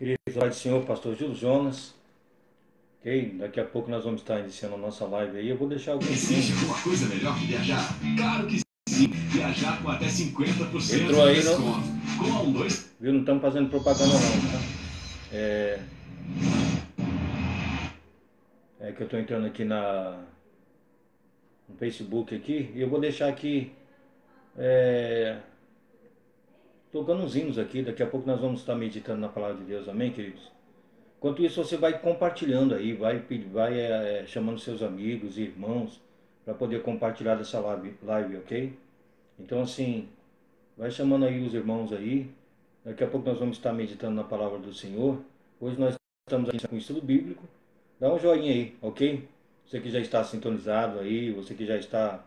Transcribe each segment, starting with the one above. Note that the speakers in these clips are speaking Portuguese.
Queridos, Pai do Senhor, Pastor Gil Jonas, ok? Daqui a pouco nós vamos estar iniciando a nossa live aí. Eu vou deixar alguns Existe alguma coisa melhor que viajar? Claro que sim! Viajar com até 50% Entrou aí, de não? desconto. Com a 12. Viu? Não estamos fazendo propaganda não, tá? É que eu estou entrando aqui no Facebook aqui e eu vou deixar aqui tocando uns hinos aqui. Daqui a pouco nós vamos estar meditando na palavra de Deus, amém, queridos? Enquanto isso, você vai compartilhando aí, vai chamando seus amigos e irmãos para poder compartilhar dessa live, ok? Então, assim, vai chamando aí os irmãos aí. Daqui a pouco nós vamos estar meditando na palavra do Senhor. Hoje nós estamos aqui com o estudo bíblico. Dá um joinha aí, ok? Você que já está sintonizado aí, você que já está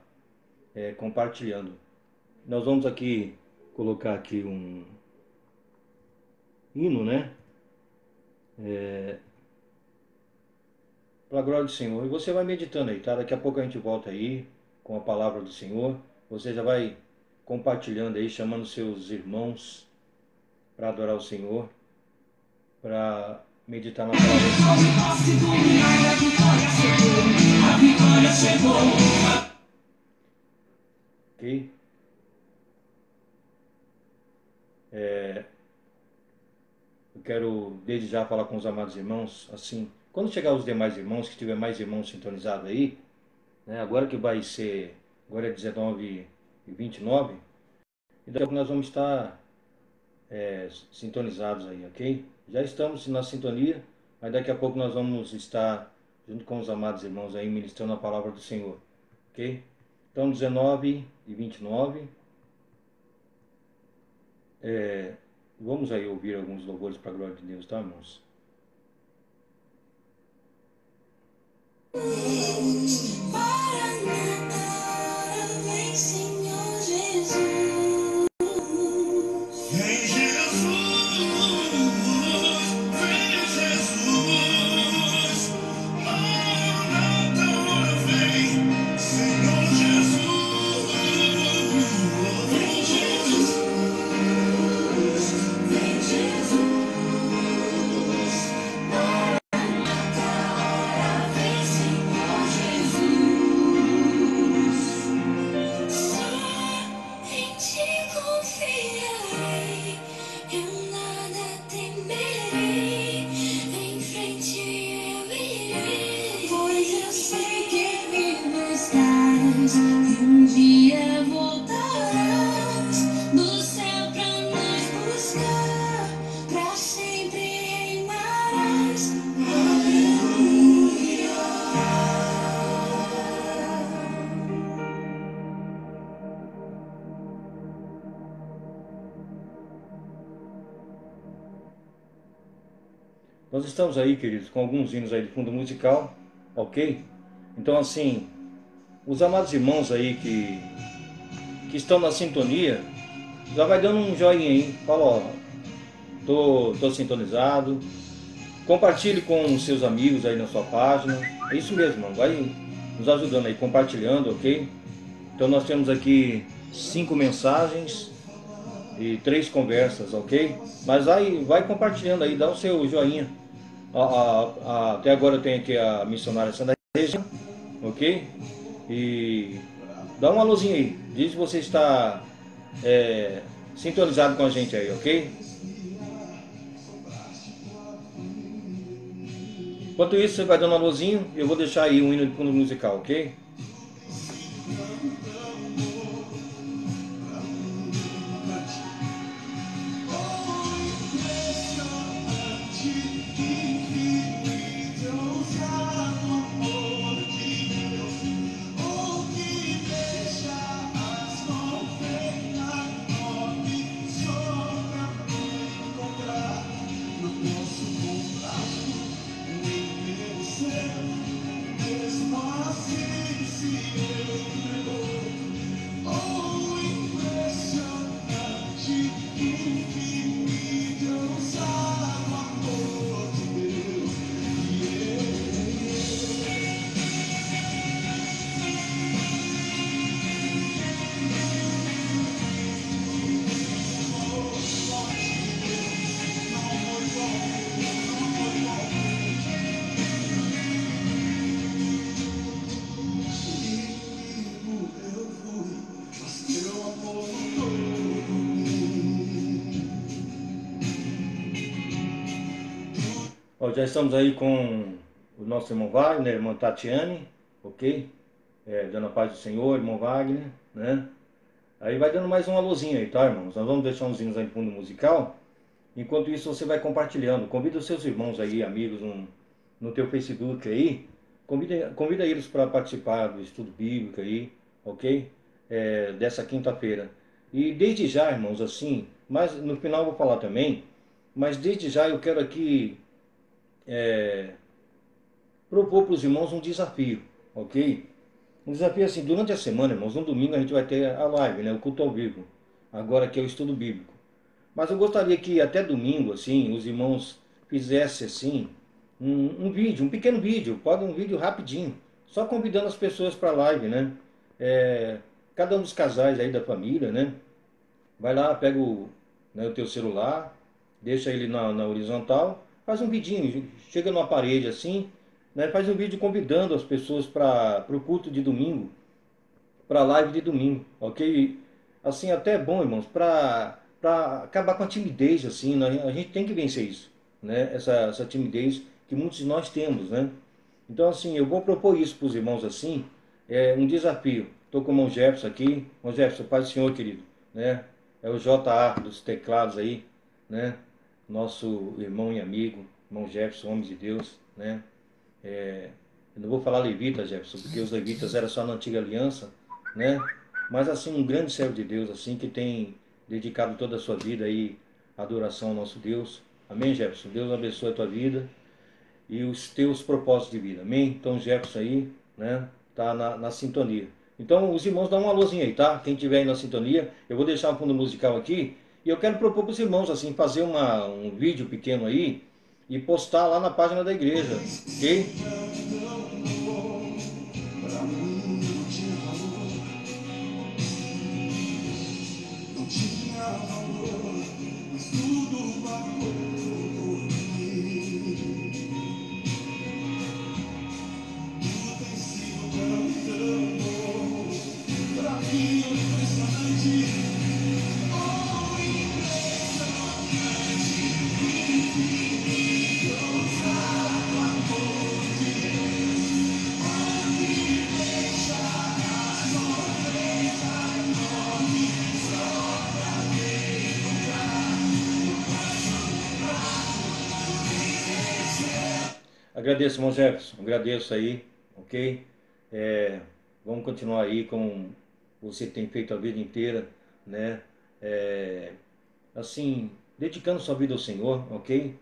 compartilhando. Nós vamos aqui colocar aqui um hino, né? Para a glória do Senhor. E você vai meditando aí, tá? Daqui a pouco a gente volta aí com a palavra do Senhor. Você já vai compartilhando aí, chamando seus irmãos para adorar o Senhor, para meditar na palavra do Senhor. Ok? Eu quero desde já falar com os amados irmãos, assim, quando chegar os demais irmãos, que tiver mais irmãos sintonizados aí, né, agora que vai ser, agora é 19 e 29, e daqui a pouco nós vamos estar sintonizados aí, ok? Já estamos na sintonia, mas daqui a pouco nós vamos estar junto com os amados irmãos aí ministrando a palavra do Senhor, ok? Então 19 e 29, vamos aí ouvir alguns louvores para a glória de Deus, tá, irmãos? Vem, Senhor Jesus. Vem, Jesus. Vem, Jesus. Maranata, vem, Senhor Jesus. Vem, Jesus. Vem, Jesus. Maranata, vem, Senhor Jesus. Só em ti confiarei, eu nada temerei, em frente eu irei, pois eu sei que vivo estás, e um dia voltarás do céu pra nos buscar, pra sempre reinarás. Aleluia. Nós estamos aí, queridos, com alguns hinos aí de fundo musical, ok? Então, assim, os amados irmãos aí que estão na sintonia, já vai dando um joinha aí, fala, ó, tô sintonizado, compartilhe com os seus amigos aí na sua página, é isso mesmo, mano, vai nos ajudando aí, compartilhando, ok? Então nós temos aqui 5 mensagens e 3 conversas, ok? Mas vai compartilhando aí, dá o seu joinha. Até agora eu tenho aqui a missionária Sandra Regina, ok? E dá um alôzinho aí, diz se você está sintonizado com a gente aí, ok? Enquanto isso, você vai dando um alôzinho e eu vou deixar aí um hino de fundo musical, ok? Mesmo assim Ó, já estamos aí com o nosso irmão Wagner, irmã Tatiane, ok? Dando a paz do Senhor, irmão Wagner, né? Aí vai dando mais uma luzinha aí, tá, irmãos? Nós vamos deixar uns hinos aí no fundo musical. Enquanto isso, você vai compartilhando. Convida os seus irmãos aí, amigos, no teu Facebook aí. Convida eles para participar do estudo bíblico aí, ok? Dessa quinta-feira. E desde já, irmãos, assim, mas no final eu vou falar também, mas desde já eu quero aqui propor para os irmãos um desafio, ok? Um desafio assim, durante a semana, irmãos, no domingo a gente vai ter a live, né? O culto ao vivo. Agora que é o estudo bíblico. Mas eu gostaria que até domingo, assim, os irmãos fizessem, assim, um vídeo, um pequeno vídeo, pode um vídeo rapidinho, só convidando as pessoas para a live, né? É, cada um dos casais aí da família, né? Vai lá, pega o teu celular, deixa ele na horizontal, faz um vidinho, chega numa parede assim, né? Faz um vídeo convidando as pessoas para o culto de domingo, para a live de domingo, ok? Assim, até é bom, irmãos, para acabar com a timidez, assim, né? A gente tem que vencer isso, né? Essa timidez que muitos de nós temos, né? Então, assim, eu vou propor isso para os irmãos, assim, um desafio. Estou com o irmão Jefferson aqui, irmão Jefferson, paz do Senhor, querido, né? É o JA dos teclados aí, né? Nosso irmão e amigo, irmão Jefferson, homem de Deus, né? Eu não vou falar levita, Jefferson, porque os levitas eram só na antiga aliança, né? Mas assim, um grande servo de Deus, assim, que tem dedicado toda a sua vida aí à adoração ao nosso Deus. Amém, Jefferson? Deus abençoe a tua vida e os teus propósitos de vida. Amém? Então, Jefferson aí, né? Tá na sintonia. Então, os irmãos dão uma luzinha aí, tá? Quem tiver aí na sintonia, eu vou deixar um fundo musical aqui e eu quero propor para os irmãos, assim, fazer um vídeo pequeno aí e postar lá na página da igreja, ok? Agradeço, irmão Jefferson, agradeço aí, ok? É, vamos continuar aí como você tem feito a vida inteira, né? É, assim, dedicando sua vida ao Senhor, ok?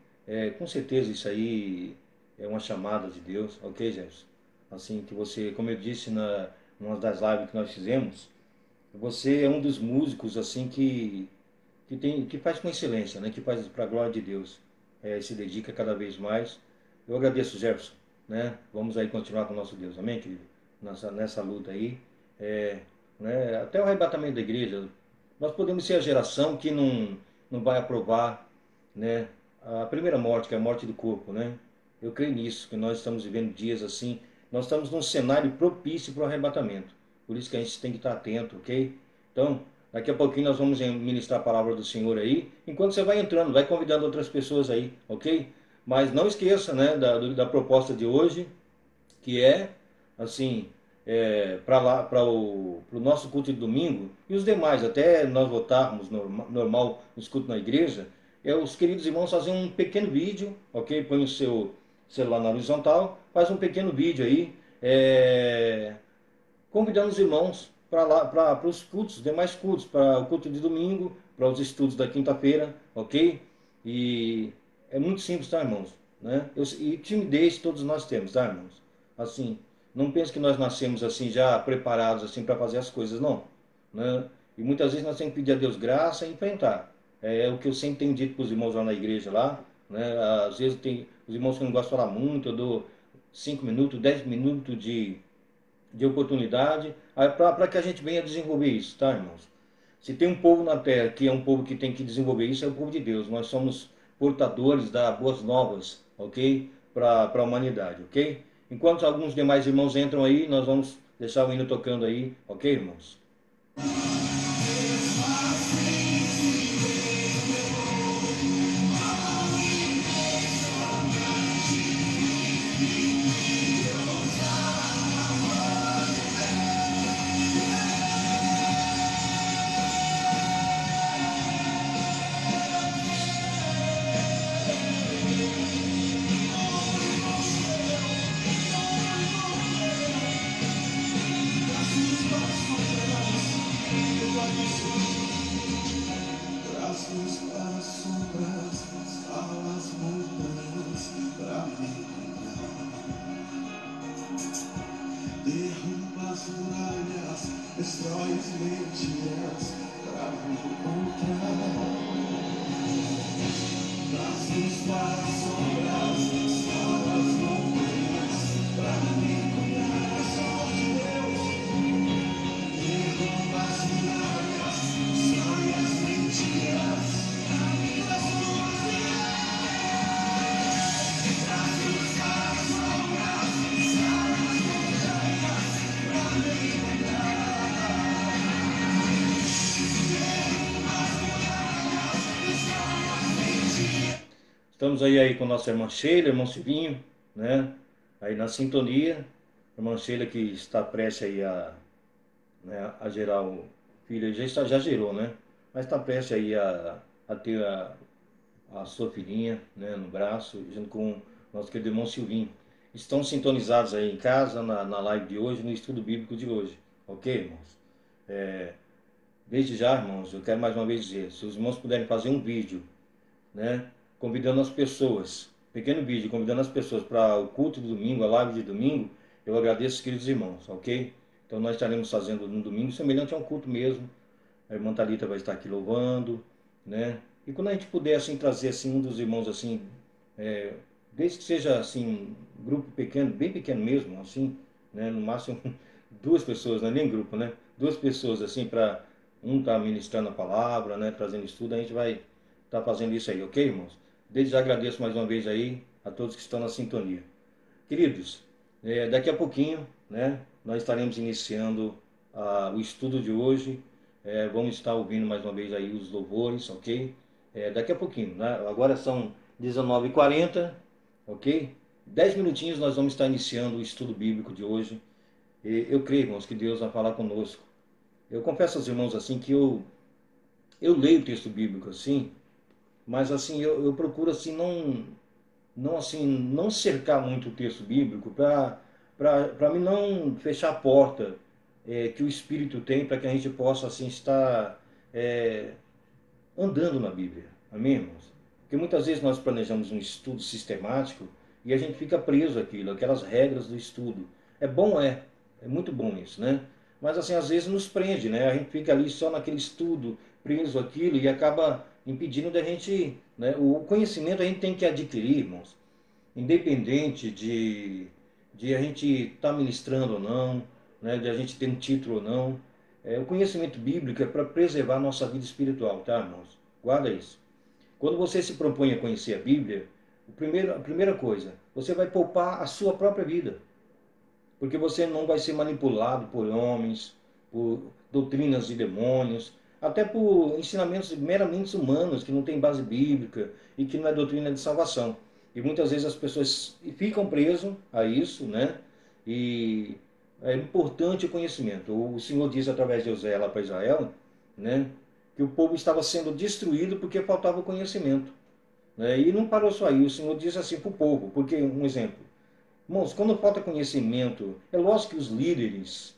Com certeza isso aí é uma chamada de Deus, ok, Jefferson? Assim, que você, como eu disse numa das lives que nós fizemos, você é um dos músicos, assim, que faz com excelência, né? Que faz para a glória de Deus, se dedica cada vez mais. Eu agradeço, Jefferson, né? Vamos aí continuar com o nosso Deus, amém, querido? Nessa luta aí, é, né? Até o arrebatamento da igreja, nós podemos ser a geração que não vai aprovar, né? A primeira morte, que é a morte do corpo, né? Eu creio nisso, que nós estamos vivendo dias assim, nós estamos num cenário propício para o arrebatamento. Por isso que a gente tem que estar atento, ok? Então, daqui a pouquinho nós vamos ministrar a palavra do Senhor aí. Enquanto você vai entrando, vai convidando outras pessoas aí, ok? Mas não esqueça, né, da proposta de hoje, que é, assim, para o nosso culto de domingo e os demais, até nós votarmos normal nos cultos na igreja, os queridos irmãos fazem um pequeno vídeo, ok? Põe o seu celular na horizontal, faz um pequeno vídeo aí, convidando os irmãos para lá, para os cultos, demais cultos, para o culto de domingo, para os estudos da quinta-feira, ok? E é muito simples, tá, irmãos? Né? E timidez todos nós temos, tá, irmãos? Assim, não pense que nós nascemos assim já preparados assim para fazer as coisas, não. Né? E muitas vezes nós temos que pedir a Deus graça e enfrentar. É o que eu sempre tenho dito para os irmãos lá na igreja lá, né? Às vezes tem os irmãos que não gostam de falar muito, eu dou 5 minutos, 10 minutos de oportunidade para que a gente venha desenvolver isso, tá, irmãos? Se tem um povo na terra que é um povo que tem que desenvolver isso, é o povo de Deus. Nós somos portadores das boas novas, ok? Para a humanidade, ok? Enquanto alguns demais irmãos entram aí, nós vamos deixar o hino tocando aí, ok, irmãos? Estamos aí com nossa irmã Sheila, irmão Silvinho, né? Aí na sintonia, irmã Sheila que está prestes aí a gerar o filho, já gerou, né? Mas está prestes aí a ter a sua filhinha, né, no braço, junto com nosso querido irmão Silvinho. Estão sintonizados aí em casa, na live de hoje, no estudo bíblico de hoje. Ok, irmãos? Desde já, irmãos, eu quero mais uma vez dizer, se os irmãos puderem fazer um vídeo, né, convidando as pessoas, pequeno vídeo, convidando as pessoas para o culto de domingo, a live de domingo, eu agradeço, queridos irmãos, ok? Então nós estaremos fazendo no domingo semelhante a um culto mesmo. A irmã Thalita vai estar aqui louvando, né? E quando a gente puder assim trazer assim um dos irmãos assim, desde que seja assim um grupo pequeno, bem pequeno mesmo, assim, né? No máximo duas pessoas, não é nem grupo, né? Duas pessoas assim para um estar ministrando a palavra, né? Trazendo estudo, a gente vai estar fazendo isso aí, ok, irmãos? Desde já agradeço mais uma vez aí a todos que estão na sintonia. Queridos, daqui a pouquinho, né, nós estaremos iniciando o estudo de hoje. Vamos estar ouvindo mais uma vez aí os louvores, ok? Daqui a pouquinho, né? Agora são 19h40, ok? 10 minutinhos nós vamos estar iniciando o estudo bíblico de hoje. E eu creio, irmãos, que Deus vai falar conosco. Eu confesso aos irmãos assim que eu leio o texto bíblico assim, mas assim eu procuro assim não cercar muito o texto bíblico para mim não fechar a porta que o Espírito tem para que a gente possa assim estar andando na Bíblia. Amém, irmãos? Porque muitas vezes nós planejamos um estudo sistemático e a gente fica preso àquilo, aquelas regras do estudo. É bom, é muito bom isso, né? Mas assim, às vezes nos prende, né? A gente fica ali só naquele estudo, preso àquilo e acaba impedindo da gente, né? O conhecimento a gente tem que adquirir, irmãos, independente de a gente estar ministrando ou não, né, de a gente ter um título ou não. O conhecimento bíblico é para preservar a nossa vida espiritual, tá, irmãos? Guarda isso. Quando você se propõe a conhecer a Bíblia, a primeira coisa, você vai poupar a sua própria vida, porque você não vai ser manipulado por homens, por doutrinas de demônios, até por ensinamentos meramente humanos, que não tem base bíblica e que não é doutrina de salvação. E muitas vezes as pessoas ficam presas a isso, né? E é importante o conhecimento. O Senhor diz através de José lá para Israel, né, que o povo estava sendo destruído porque faltava o conhecimento, né? E não parou só aí. O Senhor diz assim para o povo, porque, um exemplo, irmãos, quando falta conhecimento, é lógico que os líderes,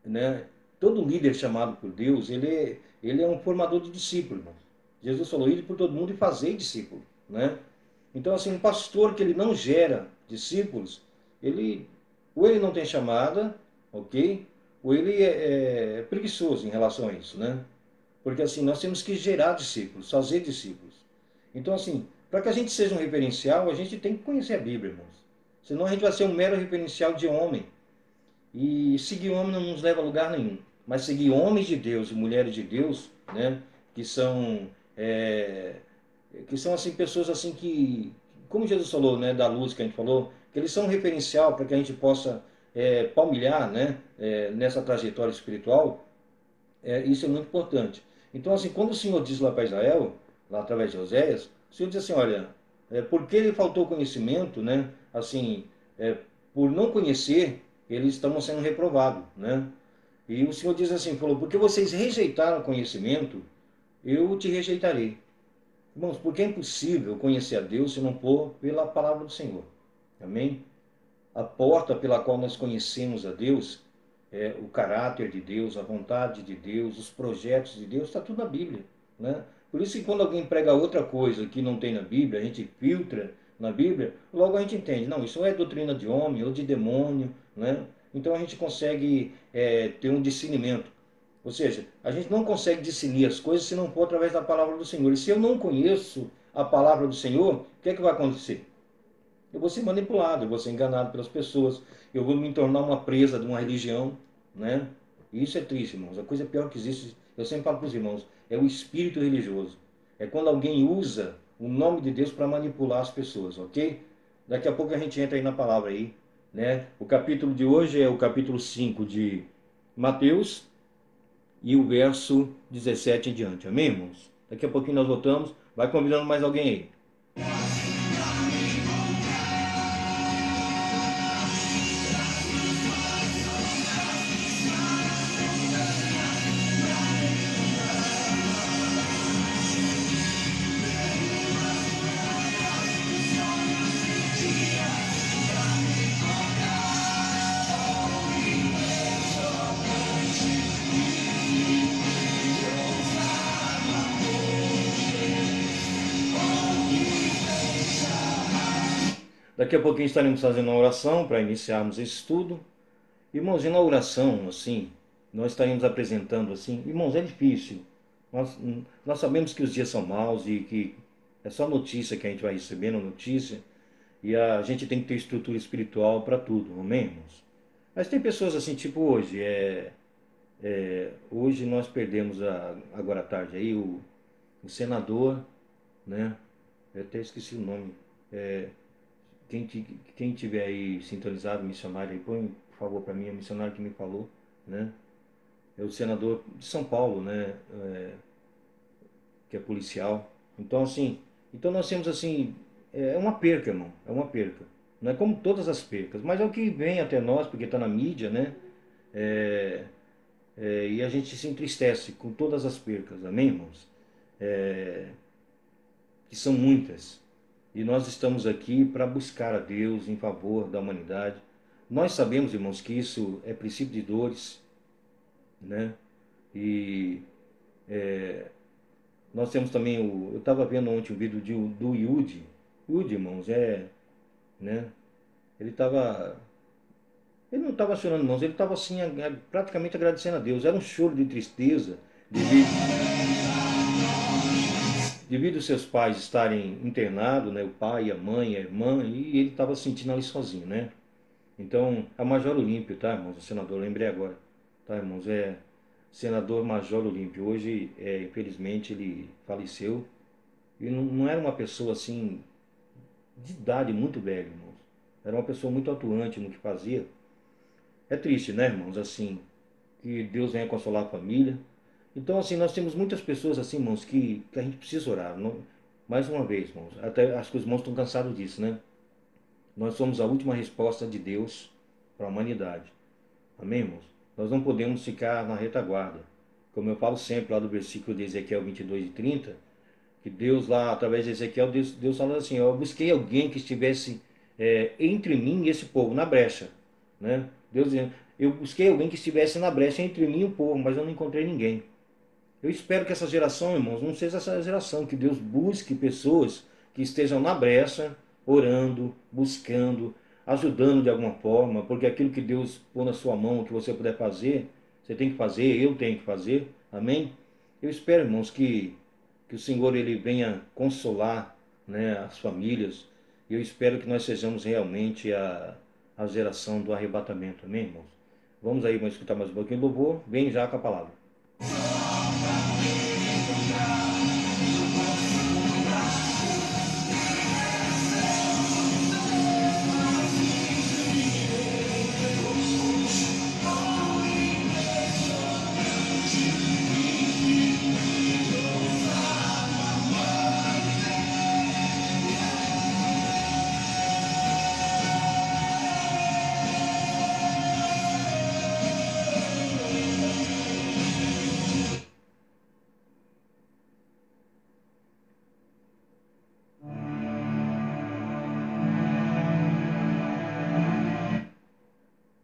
né, todo líder chamado por Deus, ele é um formador de discípulos, irmãos. Jesus falou, ide por todo mundo e fazei discípulo, né? Então, assim, um pastor que ele não gera discípulos, ou ele não tem chamada, ok? Ou ele é preguiçoso em relação a isso, né? Porque, assim, nós temos que gerar discípulos, fazer discípulos. Então, assim, para que a gente seja um referencial, a gente tem que conhecer a Bíblia, irmãos. Senão a gente vai ser um mero referencial de homem. E seguir homem não nos leva a lugar nenhum. Mas seguir homens de Deus e mulheres de Deus, né? Que são, assim, pessoas assim como Jesus falou, né? Da luz que a gente falou, que eles são um referencial para que a gente possa palmilhar, né? Nessa trajetória espiritual. Isso é muito importante. Então, assim, quando o Senhor diz lá para Israel, lá através de Oséias, o Senhor diz assim, olha, porque lhe faltou conhecimento, né? Assim, por não conhecer, eles estão sendo reprovados, né? E o Senhor diz assim, falou, porque vocês rejeitaram o conhecimento, eu te rejeitarei. Irmãos, porque é impossível conhecer a Deus se não for pela palavra do Senhor. Amém? A porta pela qual nós conhecemos a Deus, o caráter de Deus, a vontade de Deus, os projetos de Deus, está tudo na Bíblia, né? Por isso que quando alguém prega outra coisa que não tem na Bíblia, a gente filtra na Bíblia, logo a gente entende, não, isso é doutrina de homem ou de demônio, né? Então a gente consegue ter um discernimento. Ou seja, a gente não consegue discernir as coisas se não for através da palavra do Senhor. E se eu não conheço a palavra do Senhor, o que é que vai acontecer? Eu vou ser manipulado, eu vou ser enganado pelas pessoas, eu vou me tornar uma presa de uma religião, né? E isso é triste, irmãos. A coisa pior que existe, eu sempre falo para os irmãos, é o espírito religioso. É quando alguém usa o nome de Deus para manipular as pessoas, ok? Daqui a pouco a gente entra aí na palavra aí, né? O capítulo de hoje é o capítulo 5 de Mateus e o verso 17 em diante. Amém, irmãos? Daqui a pouquinho nós voltamos. Vai convidando mais alguém aí. Daqui a pouquinho estaremos fazendo uma oração para iniciarmos esse estudo. Irmãos, e na oração, assim, nós estaremos apresentando assim, irmãos, é difícil. Nós sabemos que os dias são maus e que é só notícia que a gente vai recebendo, notícia, e a gente tem que ter estrutura espiritual para tudo, amém, irmãos? Mas tem pessoas assim, tipo hoje, hoje nós perdemos agora à tarde aí o senador, né? Eu até esqueci o nome. É, quem tiver aí sintonizado, missionário aí, põe, por favor, para mim, é o missionário que me falou, né? É o senador de São Paulo, né? Que é policial. Então, assim, então nós temos assim, é uma perca, irmão, é uma perca. Não é como todas as percas, mas é o que vem até nós, porque está na mídia, né? É, e a gente se entristece com todas as percas, amém, irmãos? É, que são muitas. E nós estamos aqui para buscar a Deus em favor da humanidade. Nós sabemos, irmãos, que isso é princípio de dores, né? E nós temos também eu estava vendo ontem um vídeo do Yudi. Yudi, irmãos, né? Ele estava, ele não estava chorando, irmãos, ele estava assim, praticamente agradecendo a Deus. Era um choro de tristeza devido, devido aos seus pais estarem internados, né? O pai, a mãe, a irmã, e ele estava sentindo ali sozinho, né? Então, a Major Olímpio, tá, irmãos? O senador, lembrei agora, tá, irmãos? É senador Major Olímpio. Hoje, infelizmente, ele faleceu. E não era uma pessoa assim, de idade muito velha, irmãos. Era uma pessoa muito atuante no que fazia. É triste, né, irmãos? Assim, que Deus venha consolar a família. Então, assim, nós temos muitas pessoas assim, irmãos, que a gente precisa orar. Mais uma vez, irmãos, até acho que os irmãos estão cansados disso, né? Nós somos a última resposta de Deus para a humanidade. Amém, irmãos? Nós não podemos ficar na retaguarda. Como eu falo sempre lá do versículo de Ezequiel 22:30, que Deus lá, através de Ezequiel, Deus fala assim, eu busquei alguém que estivesse entre mim e esse povo, na brecha. Né? Deus dizendo, eu busquei alguém que estivesse na brecha entre mim e o povo, mas eu não encontrei ninguém. Eu espero que essa geração, irmãos, não seja essa geração, que Deus busque pessoas que estejam na brecha, orando, buscando, ajudando de alguma forma, porque aquilo que Deus pôr na sua mão, que você puder fazer, você tem que fazer, eu tenho que fazer, amém? Eu espero, irmãos, que o Senhor ele venha consolar, né, as famílias, e eu espero que nós sejamos realmente a geração do arrebatamento, amém, irmãos? Vamos aí, vamos escutar mais um pouquinho de louvor, vem já com a palavra.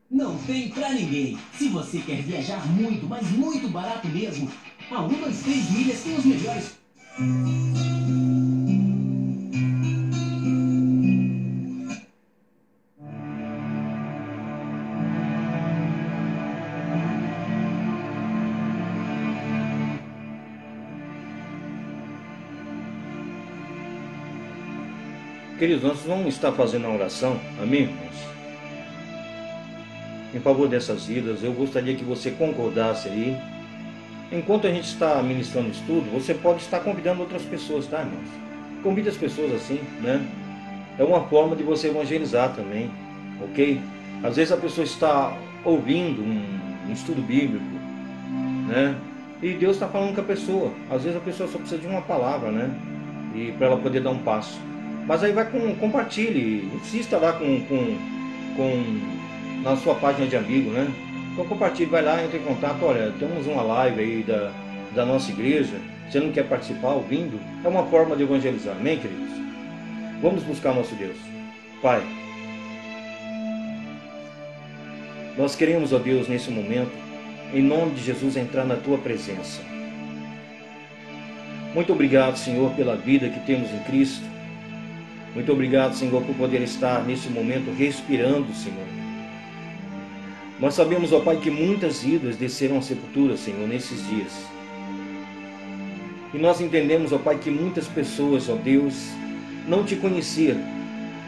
Não tem pra ninguém. Se você quer viajar muito, mas muito barato mesmo, a 123 Milhas tem os melhores. Queridos, nós vamos estar fazendo a oração, amém, irmãos? Em favor dessas vidas, eu gostaria que você concordasse aí. Enquanto a gente está ministrando o estudo, você pode estar convidando outras pessoas, tá, irmãos? Convide as pessoas assim, né? É uma forma de você evangelizar também, ok? Às vezes a pessoa está ouvindo um estudo bíblico, né? E Deus está falando com a pessoa. Às vezes a pessoa só precisa de uma palavra, né? E para ela poder dar um passo. Mas aí vai compartilhe, insista lá na sua página de amigo, né? Então compartilhe, vai lá, entre em contato. Olha, temos uma live aí da nossa igreja. Você não quer participar ouvindo? É uma forma de evangelizar, amém, queridos? Vamos buscar nosso Deus. Pai, nós queremos, ó Deus, nesse momento, em nome de Jesus, entrar na Tua presença. Muito obrigado, Senhor, pela vida que temos em Cristo. Muito obrigado, Senhor, por poder estar nesse momento respirando, Senhor. Nós sabemos, ó Pai, que muitas vidas desceram à sepultura, Senhor, nesses dias. E nós entendemos, ó Pai, que muitas pessoas, ó Deus, não Te conheciam.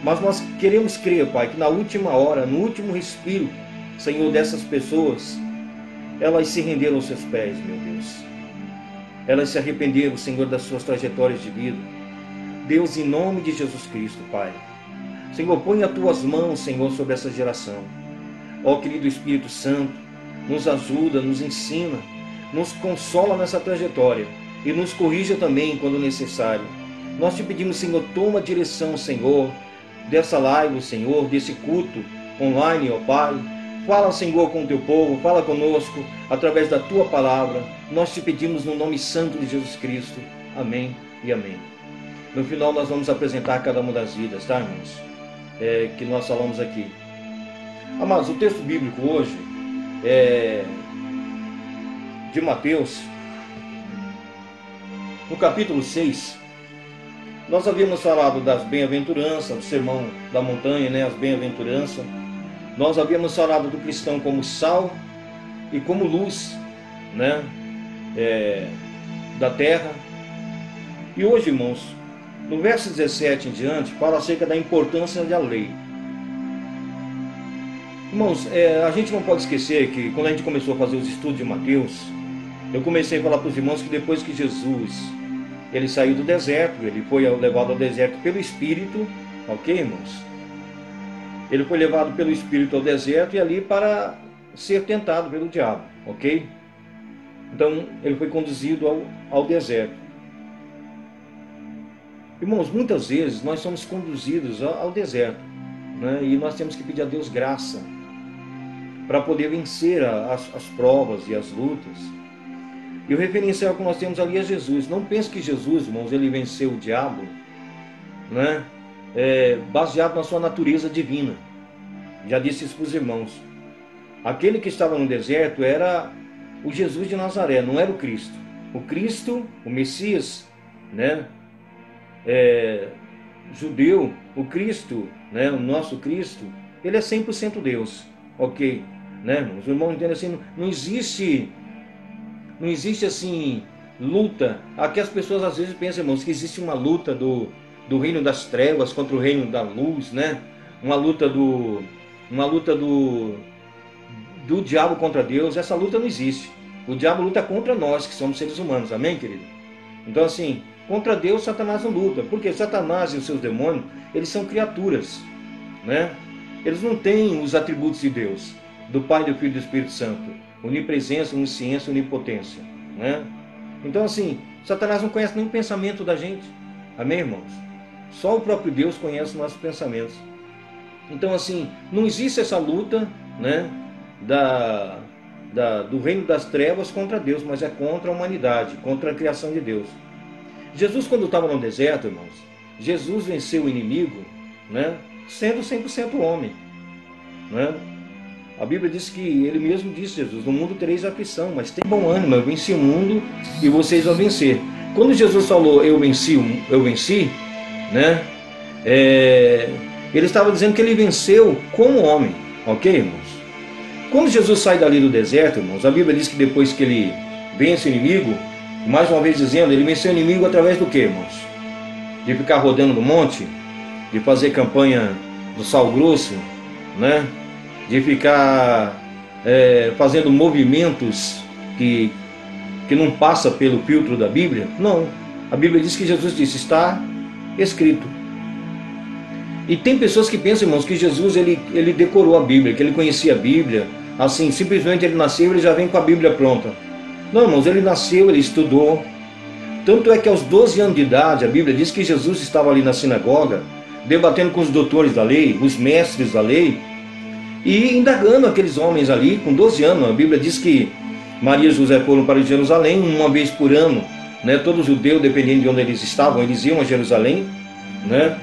Mas nós queremos crer, Pai, que na última hora, no último respiro, Senhor, dessas pessoas, elas se renderam aos Seus pés, meu Deus. Elas se arrependeram, Senhor, das suas trajetórias de vida. Deus, em nome de Jesus Cristo, Pai. Senhor, põe as Tuas mãos, Senhor, sobre essa geração. Ó querido Espírito Santo, nos ajuda, nos ensina, nos consola nessa trajetória e nos corrija também quando necessário. Nós Te pedimos, Senhor, toma a direção, Senhor, dessa live, Senhor, desse culto online, ó Pai. Fala, Senhor, com o Teu povo, fala conosco através da Tua palavra. Nós Te pedimos no nome santo de Jesus Cristo. Amém e amém. No final nós vamos apresentar cada uma das vidas, tá, irmãos? Que nós falamos aqui. Amados, o texto bíblico hoje é de Mateus, no capítulo 6. Nós havíamos falado das bem-aventuranças, do sermão da montanha, né, as bem-aventuranças. Nós havíamos falado do cristão como sal e como luz, né, da terra. E hoje, irmãos, no verso 17 em diante, fala acerca da importância da lei. Irmãos, a gente não pode esquecer que quando a gente começou a fazer os estudos de Mateus, eu comecei a falar para os irmãos que depois que Jesus ele saiu do deserto, ele foi levado ao deserto pelo Espírito, ok, irmãos? Ele foi levado pelo Espírito ao deserto e ali para ser tentado pelo diabo, ok? Então, ele foi conduzido ao deserto. Irmãos, muitas vezes nós somos conduzidos ao deserto, né? E nós temos que pedir a Deus graça para poder vencer as provas e as lutas. E o referencial que nós temos ali é Jesus. Não pense que Jesus, irmãos, ele venceu o diabo, né? Baseado na sua natureza divina. Já disse isso para os irmãos. Aquele que estava no deserto era o Jesus de Nazaré, não era o Cristo. O Cristo, o Messias, né? Judeu, o Cristo, né? O nosso Cristo, ele é 100% Deus, ok? Né, irmãos? Os irmãos entendem assim, não existe assim luta. Aqui as pessoas às vezes pensam, irmãos, que existe uma luta do reino das trevas contra o reino da luz, né? Uma luta do diabo contra Deus. Essa luta não existe. O diabo luta contra nós, que somos seres humanos, amém, querido? Então assim, contra Deus Satanás não luta, porque Satanás e os seus demônios, eles são criaturas, né? Eles não têm os atributos de Deus, do Pai, do Filho e do Espírito Santo, onipresença, onisciência, onipotência, né? Então assim, Satanás não conhece nem o pensamento da gente, amém, irmãos? Só o próprio Deus conhece nossos pensamentos. Então assim, não existe essa luta, né, do reino das trevas contra Deus, mas é contra a humanidade, contra a criação de Deus. Jesus, quando estava no deserto, irmãos, Jesus venceu o inimigo, né, sendo 100% homem, né? A Bíblia diz que ele mesmo disse, Jesus, no mundo tereis aflição, mas tem bom ânimo, eu venci o mundo e vocês vão vencer. Quando Jesus falou, eu venci, né? Ele estava dizendo que ele venceu como homem, ok, irmãos? Quando Jesus sai dali do deserto, irmãos, a Bíblia diz que depois que ele vence o inimigo, mais uma vez dizendo, ele venceu o inimigo através do que, irmãos? De ficar rodando no monte, de fazer campanha do sal grosso, né? De ficar fazendo movimentos que não passa pelo filtro da Bíblia. Não, a Bíblia diz que Jesus disse, está escrito. E tem pessoas que pensam, irmãos, que Jesus ele decorou a Bíblia, que ele conhecia a Bíblia, assim, simplesmente ele nasceu, ele já vem com a Bíblia pronta. Não, irmãos, ele nasceu, ele estudou. Tanto é que aos 12 anos de idade, a Bíblia diz que Jesus estava ali na sinagoga, debatendo com os doutores da lei, os mestres da lei, e indagando aqueles homens ali, com 12 anos. A Bíblia diz que Maria e José foram para Jerusalém uma vez por ano, né? Todo judeu, dependendo de onde eles estavam, eles iam a Jerusalém, né?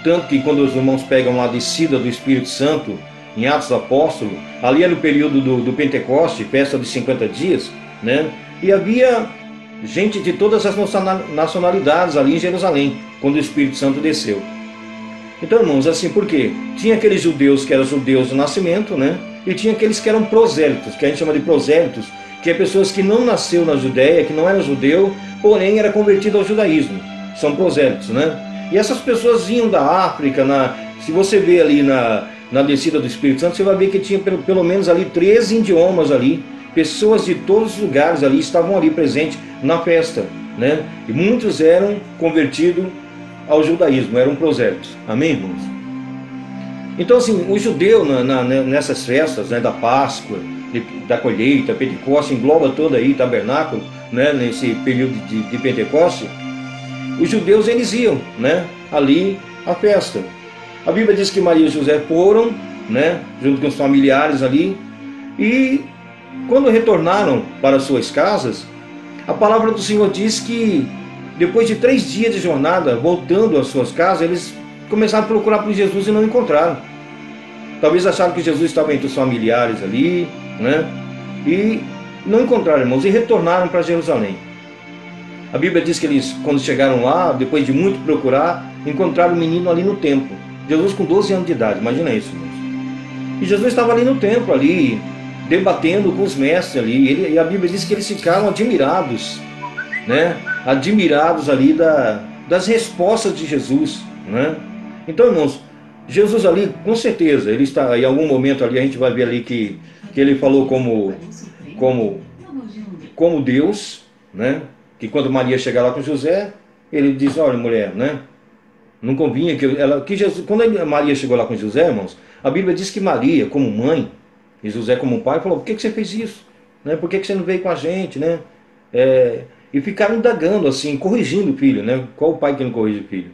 Tanto que quando os irmãos pegam a descida do Espírito Santo, em Atos dos Apóstolos, ali era o período do Pentecoste, festa de 50 dias, né? E havia gente de todas as nacionalidades ali em Jerusalém, quando o Espírito Santo desceu. Então, irmãos, assim, por quê? Tinha aqueles judeus que eram judeus do nascimento, né? E tinha aqueles que eram prosélitos, que a gente chama de prosélitos, que é pessoas que não nasceu na Judéia, que não era judeu, porém era convertido ao judaísmo. São prosélitos, né? E essas pessoas vinham da África, se você vê ali na descida do Espírito Santo, você vai ver que tinha pelo menos ali 13 idiomas ali. Pessoas de todos os lugares ali estavam ali presentes na festa, né? E muitos eram convertidos ao judaísmo, eram prosélitos. Amém, irmãos? Então, assim, o judeu nessas festas, né, da Páscoa, da colheita, Pentecoste, engloba todo aí, tabernáculo, né, nesse período de Pentecoste, os judeus eles iam, né, ali à festa. A Bíblia diz que Maria e José foram, né, junto com os familiares ali, e quando retornaram para suas casas, a palavra do Senhor diz que depois de 3 dias de jornada, voltando às suas casas, eles começaram a procurar por Jesus e não encontraram. Talvez acharam que Jesus estava entre os familiares ali, né? E não encontraram, irmãos, e retornaram para Jerusalém. A Bíblia diz que eles, quando chegaram lá, depois de muito procurar, encontraram o menino ali no templo. Jesus com 12 anos de idade, imagina isso, irmãos. E Jesus estava ali no templo, ali, debatendo com os mestres ali, e a Bíblia diz que eles ficaram admirados, né? Admirados ali das respostas de Jesus, né? Então, irmãos, Jesus ali, com certeza, ele está, em algum momento ali, a gente vai ver ali que ele falou como Deus, né? Que quando Maria chegar lá com José, ele diz, olha, mulher, né? Não convinha que Jesus, quando Maria chegou lá com José, irmãos, a Bíblia diz que Maria, como mãe, e José como pai, falou, por que você fez isso? Né? Por que você não veio com a gente, né? E ficaram indagando, assim, corrigindo o filho, né? Qual o pai que não corrige o filho?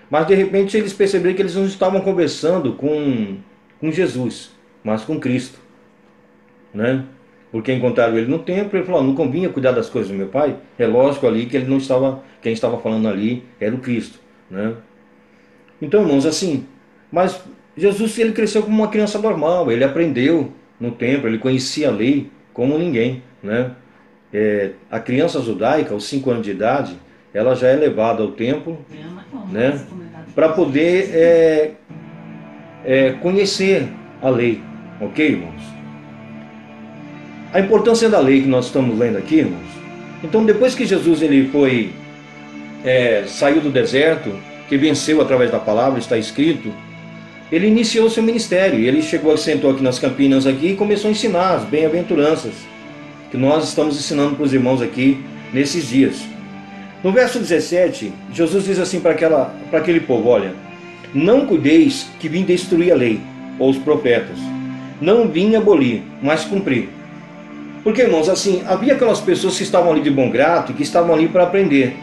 Mas de repente eles perceberam que eles não estavam conversando com Jesus, mas com Cristo, né? Porque encontraram ele no templo, ele falou, não convinha cuidar das coisas do meu pai. É lógico ali que ele não estava, quem estava falando ali era o Cristo, né? Então, irmãos, assim, mas Jesus, ele cresceu como uma criança normal, ele aprendeu no templo, ele conhecia a lei como ninguém, né? A criança judaica, aos 5 anos de idade, ela já é levada ao templo, né, para poder conhecer a lei, ok, irmãos? A importância da lei que nós estamos lendo aqui, irmãos. Então, depois que Jesus ele saiu do deserto, que venceu através da palavra, está escrito, ele iniciou seu ministério. Ele chegou, sentou aqui nas Campinas aqui e começou a ensinar as bem-aventuranças que nós estamos ensinando para os irmãos aqui nesses dias. No verso 17, Jesus diz assim para aquele povo, olha, não cuideis que vim destruir a lei, ou os profetas. Não vim abolir, mas cumprir. Porque, irmãos, assim, havia aquelas pessoas que estavam ali de bom grado, que estavam ali para aprender.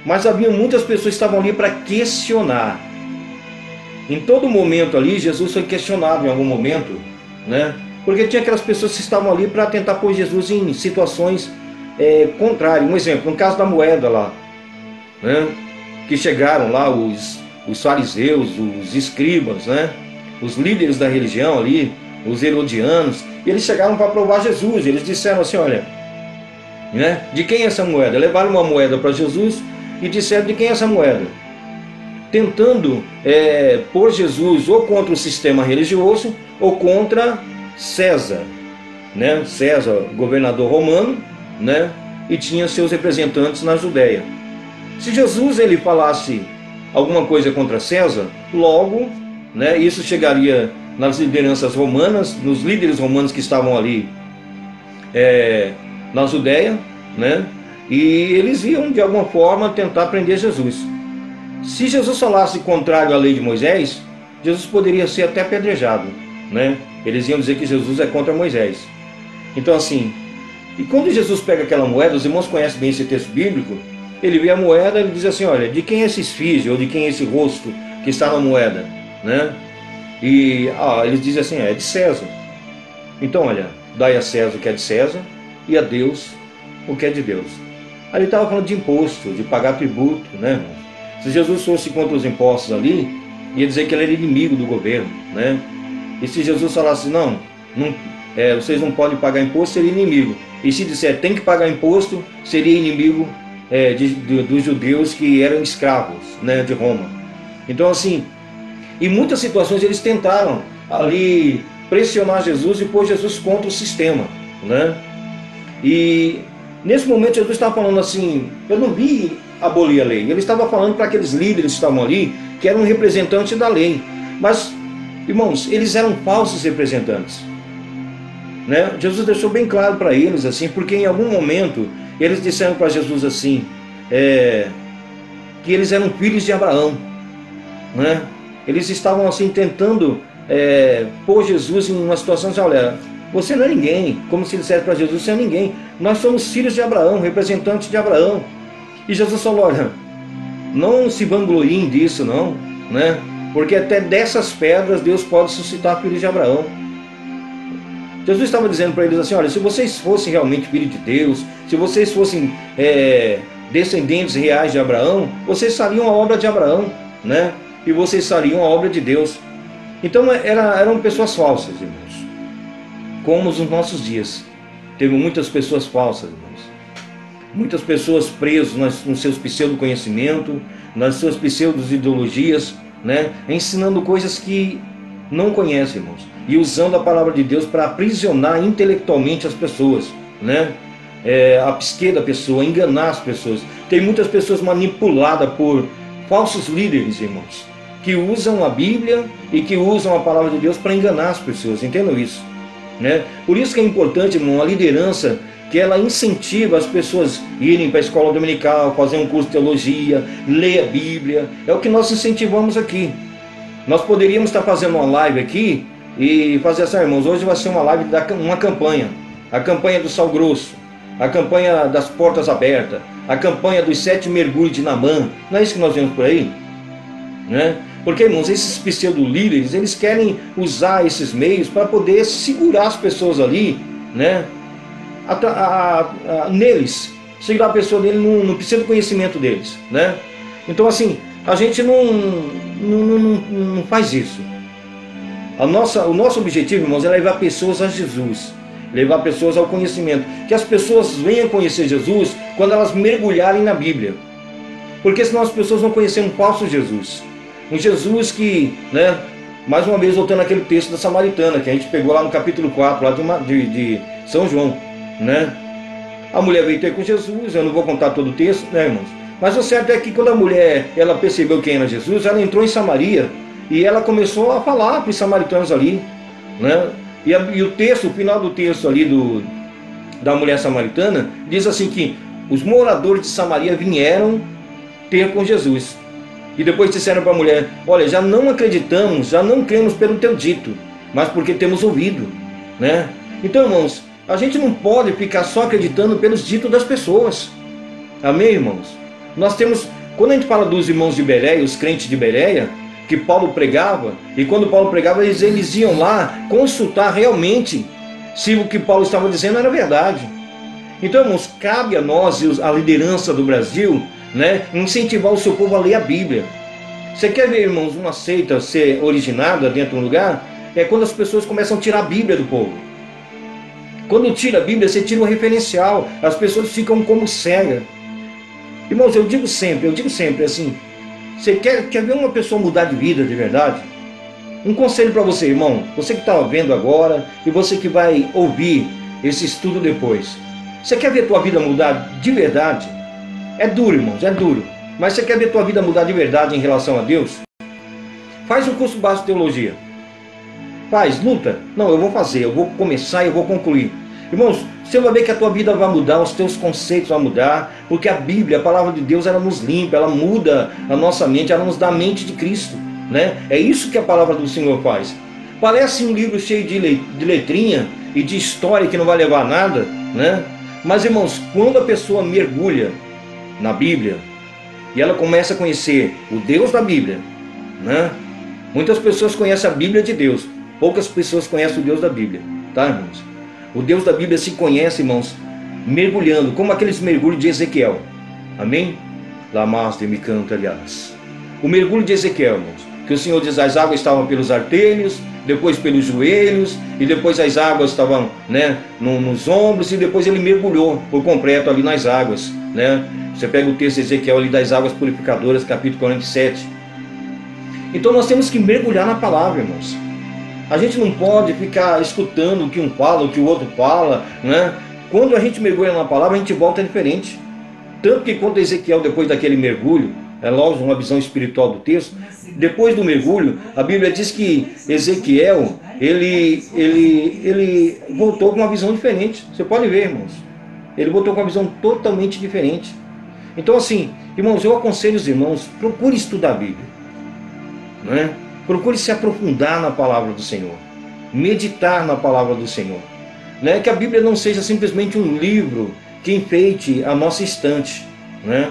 Mas havia muitas pessoas que estavam ali para questionar. Em todo momento ali, Jesus foi questionado em algum momento, né? Porque tinha aquelas pessoas que estavam ali para tentar pôr Jesus em situações contrárias. Um exemplo, no caso da moeda lá, né? Que chegaram lá os fariseus, os escribas, né? Os líderes da religião ali, os herodianos, e eles chegaram para provar Jesus. Eles disseram assim, olha, né? De quem é essa moeda? Levaram uma moeda para Jesus e disseram de quem é essa moeda, tentando pôr Jesus ou contra o sistema religioso ou contra César, né? César, governador romano, né? E tinha seus representantes na Judéia. Se Jesus ele falasse alguma coisa contra César, logo, né, isso chegaria nas lideranças romanas, nos líderes romanos que estavam ali na Judéia, né, e eles iam de alguma forma tentar prender Jesus. Se Jesus falasse contrário à lei de Moisés, Jesus poderia ser até apedrejado, né? Eles iam dizer que Jesus é contra Moisés. Então assim, e quando Jesus pega aquela moeda, os irmãos conhecem bem esse texto bíblico, ele vê a moeda e ele diz assim, olha, de quem é esse esfinge, ou de quem é esse rosto que está na moeda, né? E eles dizem assim, é de César. Então olha, dai a César o que é de César e a Deus o que é de Deus. Aí ele estava falando de imposto, de pagar tributo, né, irmãos? Se Jesus fosse contra os impostos ali, ia dizer que ele era inimigo do governo, né? E se Jesus falasse, não, vocês não podem pagar imposto, seria inimigo. E se disser, tem que pagar imposto, seria inimigo dos judeus que eram escravos, né, de Roma. Então assim, em muitas situações eles tentaram ali pressionar Jesus e pôr Jesus contra o sistema, né? E nesse momento Jesus estava falando assim, eu não vi abolir a lei. Ele estava falando para aqueles líderes que estavam ali, que eram representantes da lei. Mas, irmãos, eles eram falsos representantes, né? Jesus deixou bem claro para eles, assim, porque em algum momento eles disseram para Jesus assim, que eles eram filhos de Abraão, né? Eles estavam assim tentando pôr Jesus em uma situação assim, olha, você não é ninguém, como se dissesse para Jesus, você é ninguém. Nós somos filhos de Abraão, representantes de Abraão. E Jesus falou, olha, não se vangloriem disso não, né? Porque até dessas pedras Deus pode suscitar filhos de Abraão. Jesus estava dizendo para eles assim, olha, se vocês fossem realmente filhos de Deus, se vocês fossem descendentes reais de Abraão, vocês fariam a obra de Abraão, né? E vocês fariam a obra de Deus. Então eram pessoas falsas, irmãos. Como nos nossos dias. Teve muitas pessoas falsas, irmãos. Muitas pessoas presas nos seus pseudo-conhecimentos, nas suas pseudo-ideologias, né? Ensinando coisas que não conhecem, irmãos. E usando a palavra de Deus para aprisionar intelectualmente as pessoas, né? A psique da pessoa, enganar as pessoas. Tem muitas pessoas manipuladas por falsos líderes, irmãos, que usam a Bíblia e que usam a palavra de Deus para enganar as pessoas. Entendam isso, né? Por isso que é importante, irmão, a liderança, que ela incentiva as pessoas a irem para a escola dominical, fazer um curso de teologia, ler a Bíblia. É o que nós incentivamos aqui. Nós poderíamos estar fazendo uma live aqui e fazer assim, irmãos, hoje vai ser uma live, uma campanha. A campanha do Sal Grosso, a campanha das portas abertas, a campanha dos 7 mergulhos de Naamã. Não é isso que nós vemos por aí? Né? Porque, irmãos, esses pseudo-líderes, eles querem usar esses meios para poder segurar as pessoas ali, né? Neles, segurar a pessoa dele no pseudo-conhecimento deles, né? Então, assim, a gente não faz isso. O nosso objetivo, irmãos, é levar pessoas a Jesus, levar pessoas ao conhecimento, que as pessoas venham conhecer Jesus quando elas mergulharem na Bíblia, porque senão as pessoas vão conhecer um falso Jesus, um Jesus que, né, mais uma vez voltando àquele texto da Samaritana, que a gente pegou lá no capítulo 4, lá de São João, né? A mulher veio ter com Jesus, eu não vou contar todo o texto, né, irmãos? Mas o certo é que quando a mulher, ela percebeu quem era Jesus, ela entrou em Samaria e ela começou a falar para os samaritanos ali, né? E o texto, o final do texto ali da mulher samaritana, diz assim que os moradores de Samaria vieram ter com Jesus. E depois disseram para a mulher, olha, já não acreditamos, já não cremos pelo teu dito, mas porque temos ouvido, né? Então, irmãos, a gente não pode ficar só acreditando pelos ditos das pessoas. Amém, irmãos? Nós temos, quando a gente fala dos irmãos de Bereia, os crentes de Bereia, que Paulo pregava, e quando Paulo pregava, eles iam lá consultar realmente se o que Paulo estava dizendo era verdade. Então, irmãos, cabe a nós, a liderança do Brasil, né, incentivar o seu povo a ler a Bíblia. Você quer ver, irmãos, uma seita ser originada dentro de um lugar? É quando as pessoas começam a tirar a Bíblia do povo. Quando tira a Bíblia, você tira um referencial, as pessoas ficam como cegas. Irmãos, eu digo sempre assim, você quer ver uma pessoa mudar de vida de verdade? Um conselho para você, irmão, você que está vendo agora e você que vai ouvir esse estudo depois. Você quer ver a tua vida mudar de verdade? É duro, irmãos, é duro. Mas você quer ver tua vida mudar de verdade em relação a Deus? Faz um curso básico de teologia. Faz, luta. Não, eu vou fazer, eu vou começar e eu vou concluir. Irmãos, você vai ver que a tua vida vai mudar, os teus conceitos vão mudar, porque a Bíblia, a palavra de Deus, ela nos limpa, ela muda a nossa mente, ela nos dá a mente de Cristo, né? É isso que a palavra do Senhor faz. Parece um livro cheio de letrinha e de história que não vai levar a nada, né? Mas, irmãos, quando a pessoa mergulha na Bíblia e ela começa a conhecer o Deus da Bíblia, né? Muitas pessoas conhecem a Bíblia de Deus, poucas pessoas conhecem o Deus da Bíblia, tá, irmãos? O Deus da Bíblia se conhece, irmãos, mergulhando, como aqueles mergulhos de Ezequiel. Amém? Lamas de me canta, aliás. O mergulho de Ezequiel, irmãos, que o Senhor diz, as águas estavam pelos artelhos, depois pelos joelhos, e depois as águas estavam, né, nos ombros, e depois ele mergulhou por completo ali nas águas, né? Você pega o texto de Ezequiel ali das águas purificadoras, capítulo 47. Então nós temos que mergulhar na palavra, irmãos. A gente não pode ficar escutando o que um fala, o que o outro fala, né? Quando a gente mergulha na palavra, a gente volta diferente. Tanto que quando Ezequiel, depois daquele mergulho, é lógico, uma visão espiritual do texto, depois do mergulho, a Bíblia diz que Ezequiel, ele voltou com uma visão diferente. Você pode ver, irmãos. Ele voltou com uma visão totalmente diferente. Então assim, irmãos, eu aconselho os irmãos, procure estudar a Bíblia, né? Procure se aprofundar na palavra do Senhor, meditar na palavra do Senhor, né? Que a Bíblia não seja simplesmente um livro que enfeite a nossa estante, né?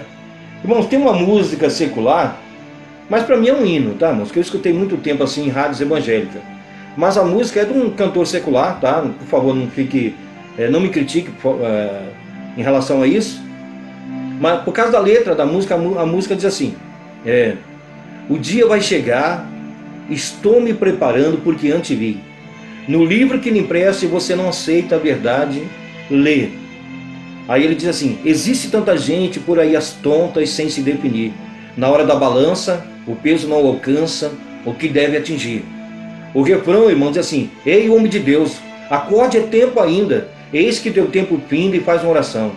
Irmãos, tem uma música secular, mas para mim é um hino, tá, irmãos? Que eu escutei muito tempo assim em rádios evangélicas. Mas a música é de um cantor secular, tá? Por favor, não me critique em relação a isso. Mas por causa da letra da música, a música diz assim: o dia vai chegar, estou me preparando porque antes vi. No livro que lhe empreste você não aceita a verdade, lê. Aí ele diz assim: existe tanta gente por aí as tontas sem se definir. Na hora da balança, o peso não alcança o que deve atingir. O refrão, irmão, diz assim: ei, homem de Deus, acorde, é tempo ainda. Eis que teu tempo finda e faz uma oração.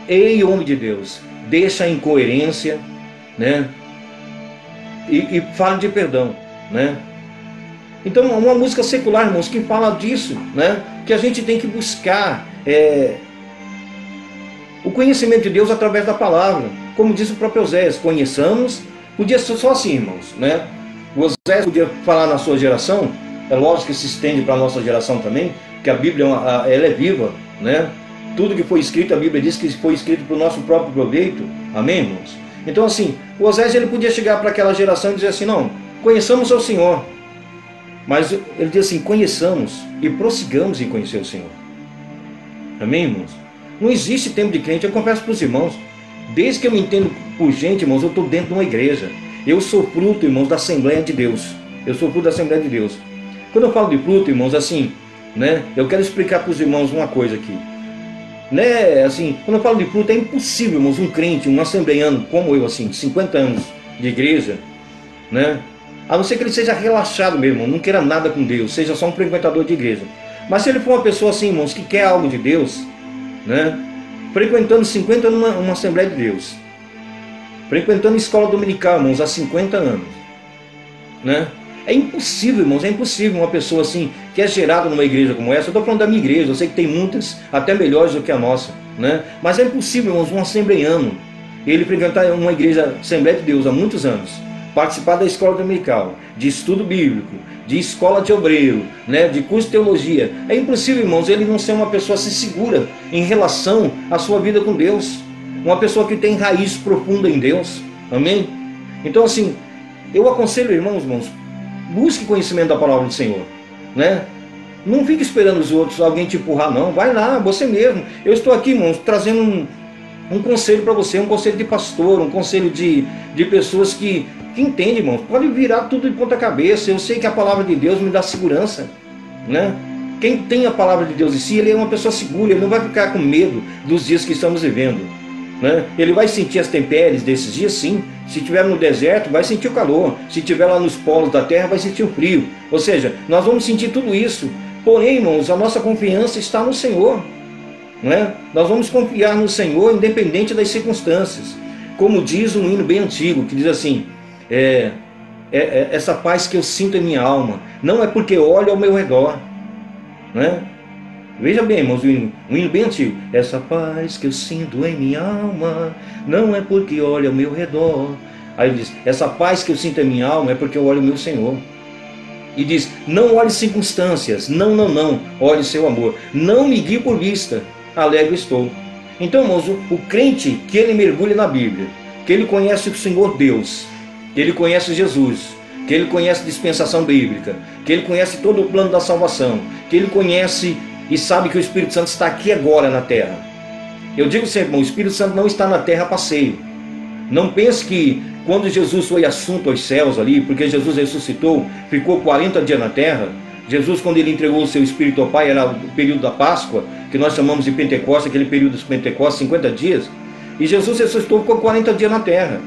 Ei, homem de Deus, deixa a incoerência, né? E fala de perdão, né? Então, uma música secular, irmãos, que fala disso, né? Que a gente tem que buscar o conhecimento de Deus através da palavra. Como diz o próprio Oséias, conheçamos. Podia ser só assim, irmãos, né? O Oséias podia falar na sua geração, é lógico que se estende para a nossa geração também, que a Bíblia ela é viva, né? Tudo que foi escrito, a Bíblia diz que foi escrito para o nosso próprio proveito. Amém, irmãos? Então assim, o Oséias ele podia chegar para aquela geração e dizer assim: não, conheçamos ao Senhor. Mas ele diz assim: conheçamos e prossigamos em conhecer o Senhor. Amém, irmãos? Não existe tempo de crente. Eu confesso para os irmãos, desde que eu me entendo por gente, irmãos, eu estou dentro de uma igreja. Eu sou fruto, irmãos, da Assembleia de Deus. Eu sou fruto da Assembleia de Deus. Quando eu falo de fruto, irmãos, assim, né? Eu quero explicar para os irmãos uma coisa aqui. Né, assim, quando eu falo de fruto, é impossível, irmãos, um crente, um assembleiano como eu, assim, 50 anos de igreja, né? A não ser que ele seja relaxado mesmo, não queira nada com Deus, seja só um frequentador de igreja. Mas se ele for uma pessoa assim, irmãos, que quer algo de Deus, né? Frequentando 50 anos uma Assembleia de Deus, frequentando escola dominical, irmãos, há 50 anos, né? É impossível, irmãos, é impossível uma pessoa assim, que é gerada numa igreja como essa. Eu estou falando da minha igreja, eu sei que tem muitas, até melhores do que a nossa, né? Mas é impossível, irmãos, um assembleiano, ele frequentar uma igreja, Assembleia de Deus, há muitos anos, participar da escola dominical, de estudo bíblico, de escola de obreiro, né, de curso de teologia. É impossível, irmãos, ele não ser uma pessoa assim segura em relação à sua vida com Deus. Uma pessoa que tem raiz profunda em Deus. Amém? Então assim, eu aconselho, irmãos, busque conhecimento da palavra do Senhor, né? Não fique esperando os outros, alguém te empurrar, não. Vai lá, você mesmo. Eu estou aqui, irmãos, trazendo um conselho para você, um conselho de pastor, um conselho de pessoas que entendem, irmãos. Pode virar tudo de ponta cabeça. Eu sei que a palavra de Deus me dá segurança, né? Quem tem a palavra de Deus em si, ele é uma pessoa segura, ele não vai ficar com medo dos dias que estamos vivendo, né? Ele vai sentir as intempéries desses dias, sim. Se estiver no deserto, vai sentir o calor. Se estiver lá nos polos da terra, vai sentir o frio. Ou seja, nós vamos sentir tudo isso. Porém, irmãos, a nossa confiança está no Senhor, né? Nós vamos confiar no Senhor independente das circunstâncias. Como diz um hino bem antigo, que diz assim, essa paz que eu sinto em minha alma, não é porque olho ao meu redor, né? Veja bem, irmãos, um hino bem antigo. Essa paz que eu sinto em minha alma, não é porque olho ao meu redor. Aí ele diz, essa paz que eu sinto em minha alma é porque eu olho o meu Senhor. E diz, não olhe circunstâncias, não, olhe seu amor. Não me guie por vista, alegre estou. Então, irmãos, o crente que ele mergulha na Bíblia, que ele conhece o Senhor Deus, que ele conhece Jesus, que ele conhece a dispensação bíblica, que ele conhece todo o plano da salvação, que ele conhece e sabe que o Espírito Santo está aqui agora na terra. Eu digo sempre, irmão, o Espírito Santo não está na terra a passeio. Não pense que quando Jesus foi assunto aos céus ali, porque Jesus ressuscitou, ficou 40 dias na terra. Jesus, quando ele entregou o seu Espírito ao Pai, era o período da Páscoa, que nós chamamos de Pentecostes, aquele período dos Pentecostes, 50 dias. E Jesus ressuscitou, ficou 40 dias na terra.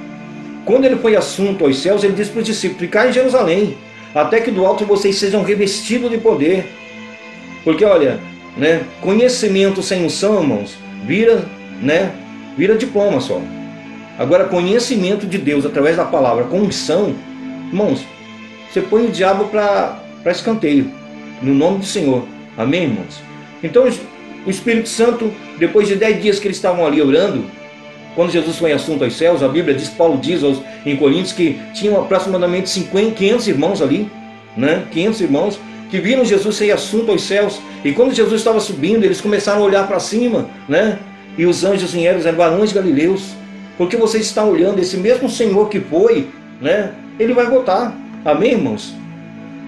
Quando ele foi assunto aos céus, ele disse para os discípulos, ficai em Jerusalém, até que do alto vocês sejam revestidos de poder. Porque olha, né, conhecimento sem unção, irmãos, vira diploma só. Agora, conhecimento de Deus através da palavra com unção, irmãos, você põe o diabo para escanteio, no nome do Senhor. Amém, irmãos? Então, o Espírito Santo, depois de 10 dias que eles estavam ali orando, quando Jesus foi assunto aos céus, a Bíblia diz, Paulo diz em Coríntios que tinham aproximadamente 500 irmãos ali, né? 500 irmãos que viram Jesus ser assunto aos céus. E quando Jesus estava subindo, eles começaram a olhar para cima, né? E os anjos vieram, eram varões galileus, porque vocês estão olhando, esse mesmo Senhor que foi, né? Ele vai voltar. Amém, irmãos?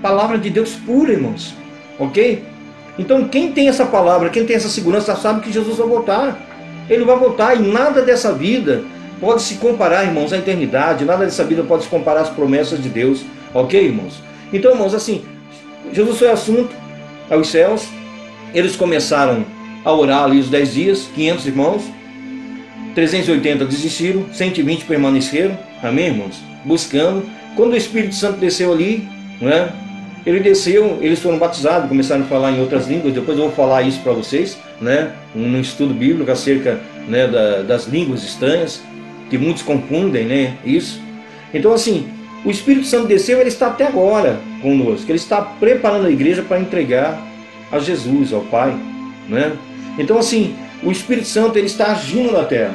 Palavra de Deus pura, irmãos. Ok? Então quem tem essa palavra, quem tem essa segurança, sabe que Jesus vai voltar. Ele vai voltar e nada dessa vida pode se comparar, irmãos, à eternidade. Nada dessa vida pode se comparar às promessas de Deus. Ok, irmãos? Então, irmãos, assim, Jesus foi assunto aos céus. Eles começaram a orar ali os 10 dias, 500 irmãos. 380 desistiram, 120 permaneceram. Amém, irmãos? Buscando. Quando o Espírito Santo desceu ali, né? Ele desceu, eles foram batizados, começaram a falar em outras línguas. Depois eu vou falar isso para vocês, né? Um estudo bíblico acerca, né, das línguas estranhas, que muitos confundem, né? Isso. Então, assim, o Espírito Santo desceu, ele está até agora conosco. Ele está preparando a igreja para entregar a Jesus, ao Pai, né? Então, assim, o Espírito Santo, ele está agindo na terra.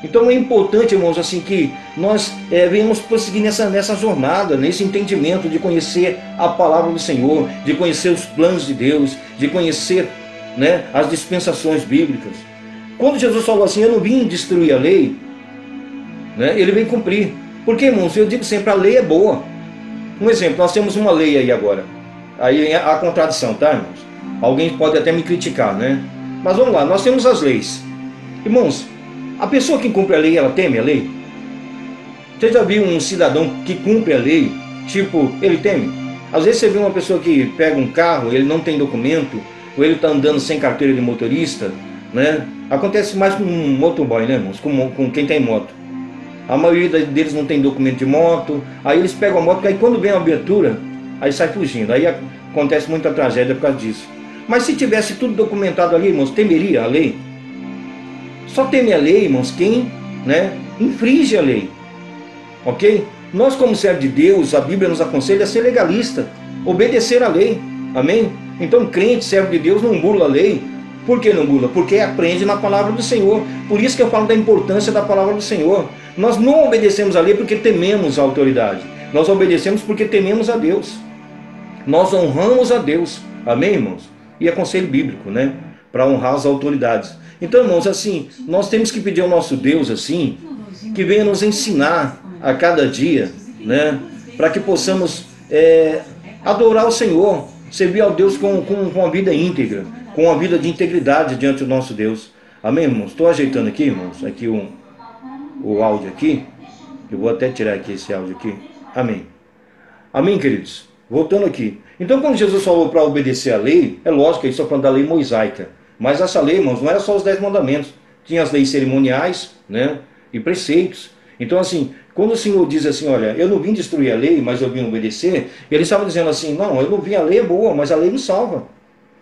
Então é importante, irmãos, assim, que nós venhamos prosseguir nessa jornada, nesse entendimento de conhecer a palavra do Senhor, de conhecer os planos de Deus, de conhecer, né, as dispensações bíblicas. Quando Jesus falou assim, eu não vim destruir a lei, né, ele veio cumprir. Porque, irmãos, eu digo sempre, a lei é boa. Um exemplo, nós temos uma lei aí agora. Aí há contradição, tá, irmãos? Alguém pode até me criticar, né? Mas vamos lá, nós temos as leis. Irmãos, a pessoa que cumpre a lei, ela teme a lei? Você já viu um cidadão que cumpre a lei, tipo, ele teme? Às vezes você vê uma pessoa que pega um carro, ele não tem documento, ou ele está andando sem carteira de motorista, né? Acontece mais com um motoboy, né, irmãos? Com quem tem moto. A maioria deles não tem documento de moto, aí eles pegam a moto, aí quando vem a abertura, aí sai fugindo. Aí acontece muita tragédia por causa disso. Mas se tivesse tudo documentado ali, irmãos, temeria a lei? Só teme a lei, irmãos, quem, né, infringe a lei. Ok? Nós, como servos de Deus, a Bíblia nos aconselha a ser legalista, obedecer a lei. Amém? Então, crente, servo de Deus, não burla a lei. Por que não burla? Porque aprende na palavra do Senhor. Por isso que eu falo da importância da palavra do Senhor. Nós não obedecemos a lei porque tememos a autoridade. Nós obedecemos porque tememos a Deus. Nós honramos a Deus. Amém, irmãos? E é conselho bíblico, né? Para honrar as autoridades. Então, irmãos, assim, nós temos que pedir ao nosso Deus, assim, que venha nos ensinar a cada dia, né? Para que possamos adorar o Senhor, servir ao Deus com uma vida íntegra, com uma vida de integridade diante do nosso Deus. Amém, irmãos? Estou ajeitando aqui, irmãos, aqui o áudio aqui. Eu vou até tirar aqui esse áudio aqui. Amém. Amém, queridos? Voltando aqui. Então, quando Jesus falou para obedecer a lei, é lógico que ele está falando da lei mosaica. Mas essa lei, irmãos, não era só os 10 mandamentos. Tinha as leis cerimoniais, né, e preceitos. Então, assim, quando o Senhor diz assim, olha, eu não vim destruir a lei, mas eu vim obedecer, ele estava dizendo assim, não, eu não vim, a lei é boa, mas a lei não salva.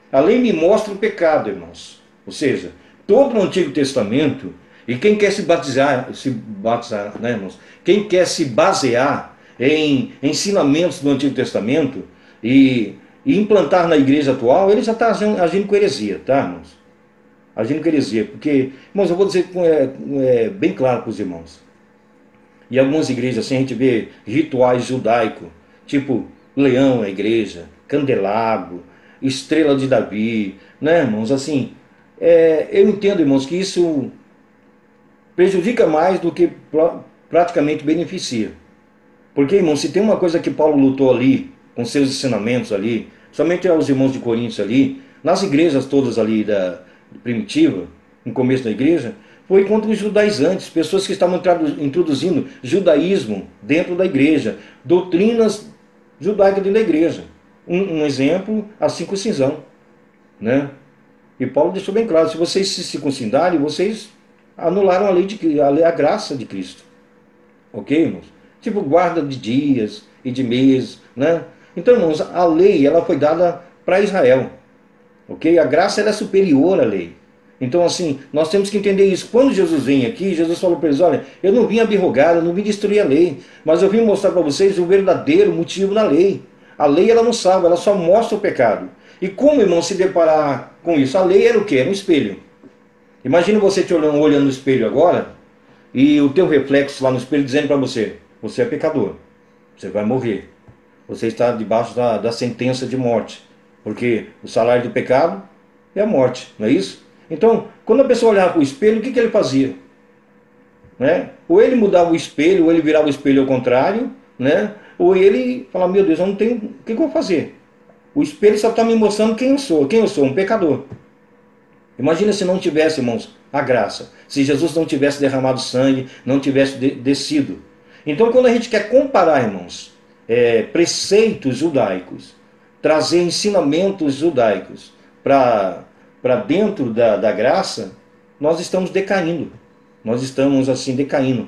A lei me mostra o pecado, irmãos. Ou seja, todo o Antigo Testamento, E quem quer né, irmãos? Quem quer se basear em ensinamentos do Antigo Testamento e implantar na igreja atual, ele já está agindo com heresia, tá, irmãos? Agindo com heresia. Porque, irmãos, eu vou dizer bem claro para os irmãos. Em algumas igrejas assim a gente vê rituais judaicos, tipo leão na igreja, candelabro, estrela de Davi, né, irmãos? Assim, eu entendo, irmãos, que isso prejudica mais do que praticamente beneficia. Porque, irmãos, se tem uma coisa que Paulo lutou ali, com seus ensinamentos ali, somente aos irmãos de Coríntios ali, nas igrejas todas ali da primitiva, no começo da igreja, foi contra os judaizantes, pessoas que estavam introduzindo judaísmo dentro da igreja, doutrinas judaicas dentro da igreja. Um exemplo, a circuncisão, né? E Paulo deixou bem claro, se vocês se circuncidarem, vocês anularam a graça de Cristo. Ok, irmãos? Tipo guarda de dias e de meses, né? Então, irmãos, a lei ela foi dada para Israel. Ok? A graça ela é superior à lei. Então, assim, nós temos que entender isso. Quando Jesus vem aqui, Jesus falou para eles, olha, eu não vim abirrogar, eu não vim destruir a lei, mas eu vim mostrar para vocês o verdadeiro motivo da lei. A lei ela não salva, ela só mostra o pecado. E como, irmão, se deparar com isso? A lei era o quê? Era um espelho. Imagina você te olhando no espelho agora e o teu reflexo lá no espelho dizendo para você, você é pecador, você vai morrer, você está debaixo da sentença de morte, porque o salário do pecado é a morte, não é isso? Então, quando a pessoa olhava para o espelho, o que ele fazia? Né? Ou ele mudava o espelho, ou ele virava o espelho ao contrário, né? Ou ele falava, meu Deus, eu não tenho, o que eu vou fazer? O espelho só está me mostrando quem eu sou, um pecador. Imagina se não tivesse, irmãos, a graça. Se Jesus não tivesse derramado sangue, não tivesse descido. Então, quando a gente quer comparar, irmãos, preceitos judaicos, trazer ensinamentos judaicos para dentro da graça, nós estamos decaindo. Nós estamos, assim, decaindo.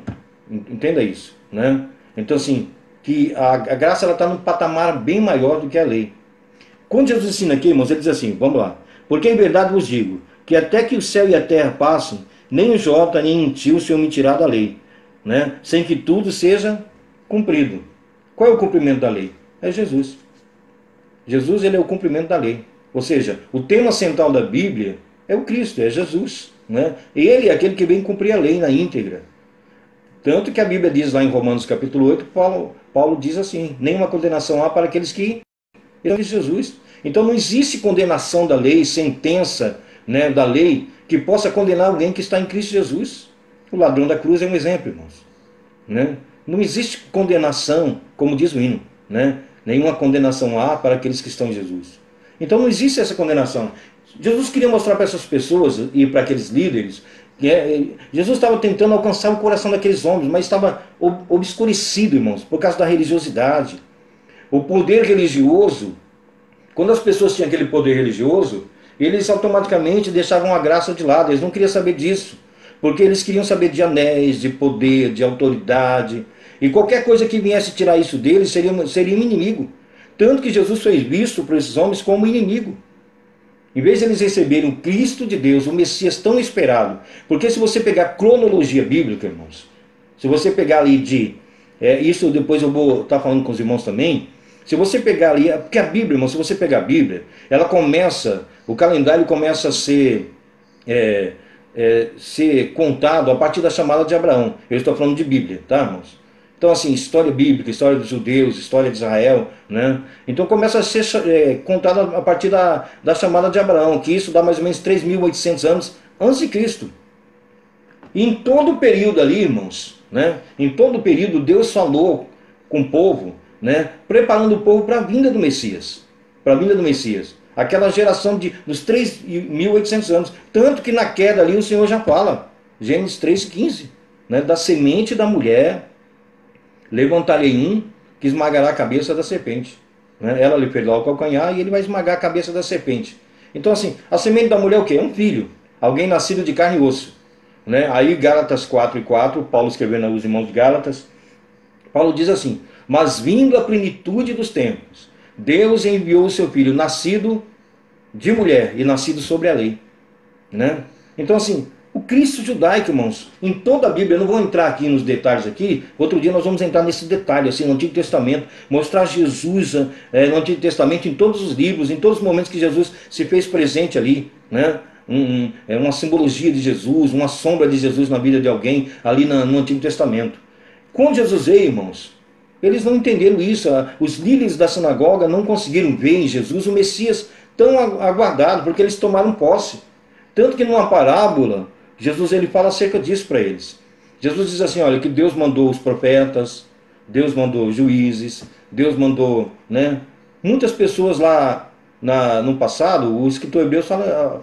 Entenda isso, né? Então, assim, que a graça está num patamar bem maior do que a lei. Quando Jesus ensina aqui, irmãos, ele diz assim, vamos lá. Porque em verdade vos digo, que até que o céu e a terra passem, nem o jota, nem um tio se omitirá da lei, né? Sem que tudo seja cumprido. Qual é o cumprimento da lei? É Jesus. Jesus ele é o cumprimento da lei. Ou seja, o tema central da Bíblia é o Cristo, é Jesus, né? Ele é aquele que vem cumprir a lei na íntegra. Tanto que a Bíblia diz lá em Romanos capítulo 8, Paulo diz assim, nenhuma condenação há para aqueles que estão em Jesus. Então não existe condenação da lei, sentença, né, da lei, que possa condenar alguém que está em Cristo Jesus. O ladrão da cruz é um exemplo, irmãos. Né? Não existe condenação, como diz o hino, né? Nenhuma condenação há para aqueles que estão em Jesus. Então não existe essa condenação. Jesus queria mostrar para essas pessoas e para aqueles líderes que Jesus estava tentando alcançar o coração daqueles homens, mas estava obscurecido, irmãos, por causa da religiosidade. O poder religioso, quando as pessoas tinham aquele poder religioso, eles automaticamente deixavam a graça de lado, eles não queriam saber disso, porque eles queriam saber de anéis, de poder, de autoridade, e qualquer coisa que viesse tirar isso deles seria um inimigo. Tanto que Jesus foi visto por esses homens como inimigo. Em vez de eles receberem o Cristo de Deus, o Messias tão esperado, porque se você pegar a cronologia bíblica, irmãos, se você pegar ali isso depois eu vou estar falando com os irmãos também, se você pegar ali, porque a Bíblia, irmão, se você pegar a Bíblia, ela começa, o calendário começa a ser contado a partir da chamada de Abraão. Eu estou falando de Bíblia, tá, irmãos? Então, assim, história bíblica, história dos judeus, história de Israel, né? Então começa a ser contado a partir da chamada de Abraão, que isso dá mais ou menos 3.800 anos antes de Cristo. E em todo o período ali, irmãos, né? Em todo o período Deus falou com o povo, né? Preparando o povo para a vinda do Messias. Para a vinda do Messias. Aquela geração dos 3.800 anos. Tanto que na queda ali o Senhor já fala, Gênesis 3,15, né? Da semente da mulher levantarei um que esmagará a cabeça da serpente. Né? Ela lhe ferirá o calcanhar e ele vai esmagar a cabeça da serpente. Então, assim, a semente da mulher é o quê? É um filho. Alguém nascido de carne e osso. Né? Aí, Gálatas 4:4, Paulo escrevendo aos irmãos de Gálatas, Paulo diz assim, mas vindo a plenitude dos tempos, Deus enviou o seu filho, nascido de mulher e nascido sobre a lei. Né? Então, assim, Cristo judaico, irmãos. Em toda a Bíblia, eu não vou entrar aqui nos detalhes aqui, outro dia nós vamos entrar nesse detalhe, assim, no Antigo Testamento, mostrar Jesus no Antigo Testamento, em todos os livros, em todos os momentos que Jesus se fez presente ali, né? É uma simbologia de Jesus, uma sombra de Jesus na vida de alguém ali no Antigo Testamento. Quando Jesus veio, irmãos, eles não entenderam isso. Os líderes da sinagoga não conseguiram ver em Jesus o Messias tão aguardado, porque eles tomaram posse. Tanto que numa parábola, Jesus ele fala acerca disso para eles. Jesus diz assim, olha, que Deus mandou os profetas, Deus mandou os juízes, Deus mandou, né, muitas pessoas lá no passado. O escritor Hebreus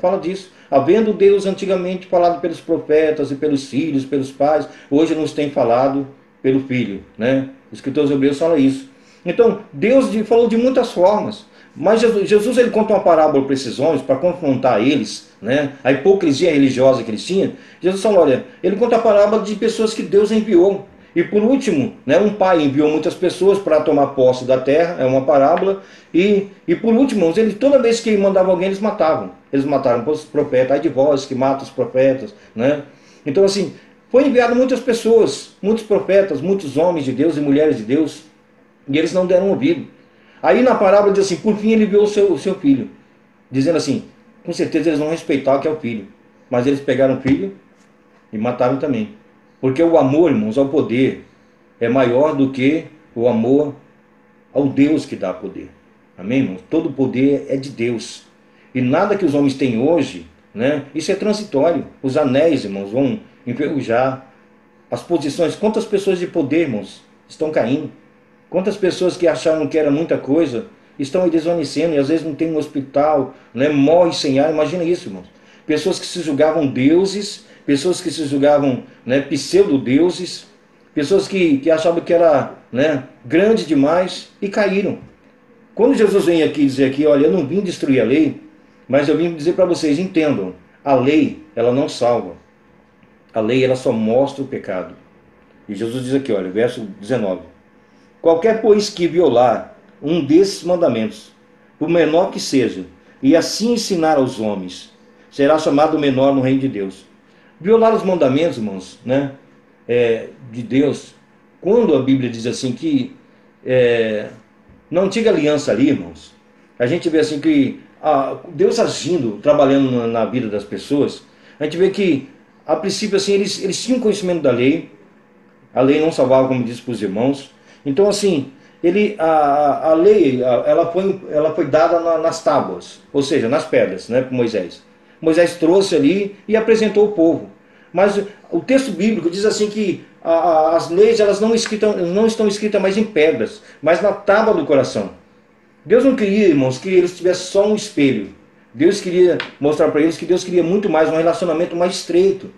fala disso. Havendo Deus antigamente falado pelos profetas e pelos filhos, pelos pais, hoje nos tem falado pelo Filho, né? Os escritores Hebreus falam isso. Então, Deus falou de muitas formas. Mas Jesus ele conta uma parábola para esses homens, para confrontar eles, né? A hipocrisia religiosa que eles tinham. Jesus falou, olha, ele conta a parábola de pessoas que Deus enviou. E por último, né, um pai enviou muitas pessoas para tomar posse da terra, é uma parábola. E por último, toda vez que mandavam alguém, eles matavam. Eles mataram os profetas, ai de vós que mata os profetas, né? Então assim, foi enviado muitas pessoas, muitos profetas, muitos homens de Deus e mulheres de Deus, e eles não deram ouvido. Aí na parábola diz assim, por fim ele viu o seu filho, dizendo assim, com certeza eles vão respeitar o que é o filho. Mas eles pegaram o filho e mataram também. Porque o amor, irmãos, ao poder é maior do que o amor ao Deus que dá poder. Amém, irmãos? Todo poder é de Deus. E nada que os homens têm hoje, né, isso é transitório. Os anéis, irmãos, vão enferrujar. As posições, quantas pessoas de poder, irmãos, estão caindo? Quantas pessoas que acharam que era muita coisa estão aí desvanecendo e às vezes não tem um hospital, né, morre sem ar. Imagina isso, irmãos. Pessoas que se julgavam deuses, pessoas que se julgavam, né, pseudo-deuses, pessoas que achavam que era, né, grande demais e caíram. Quando Jesus vem aqui dizer aqui, olha, eu não vim destruir a lei, mas eu vim dizer para vocês, entendam, a lei, ela não salva. A lei, ela só mostra o pecado. E Jesus diz aqui, olha, verso 19. Qualquer, pois, que violar um desses mandamentos, por menor que seja, e assim ensinar aos homens, será chamado menor no reino de Deus. Violar os mandamentos, irmãos, né, de Deus, quando a Bíblia diz assim que na antiga aliança ali, irmãos, a gente vê assim que Deus agindo, trabalhando na vida das pessoas, a gente vê que a princípio assim, eles tinham conhecimento da lei, a lei não salvava, como disse para os irmãos. Então assim, a lei ela foi dada nas tábuas, ou seja, nas pedras, né, para Moisés. Moisés trouxe ali e apresentou ao povo. Mas o texto bíblico diz assim que as leis elas não estão escritas mais em pedras, mas na tábua do coração. Deus não queria, irmãos, que eles tivessem só um espelho. Deus queria mostrar para eles que Deus queria muito mais, um relacionamento mais estreito.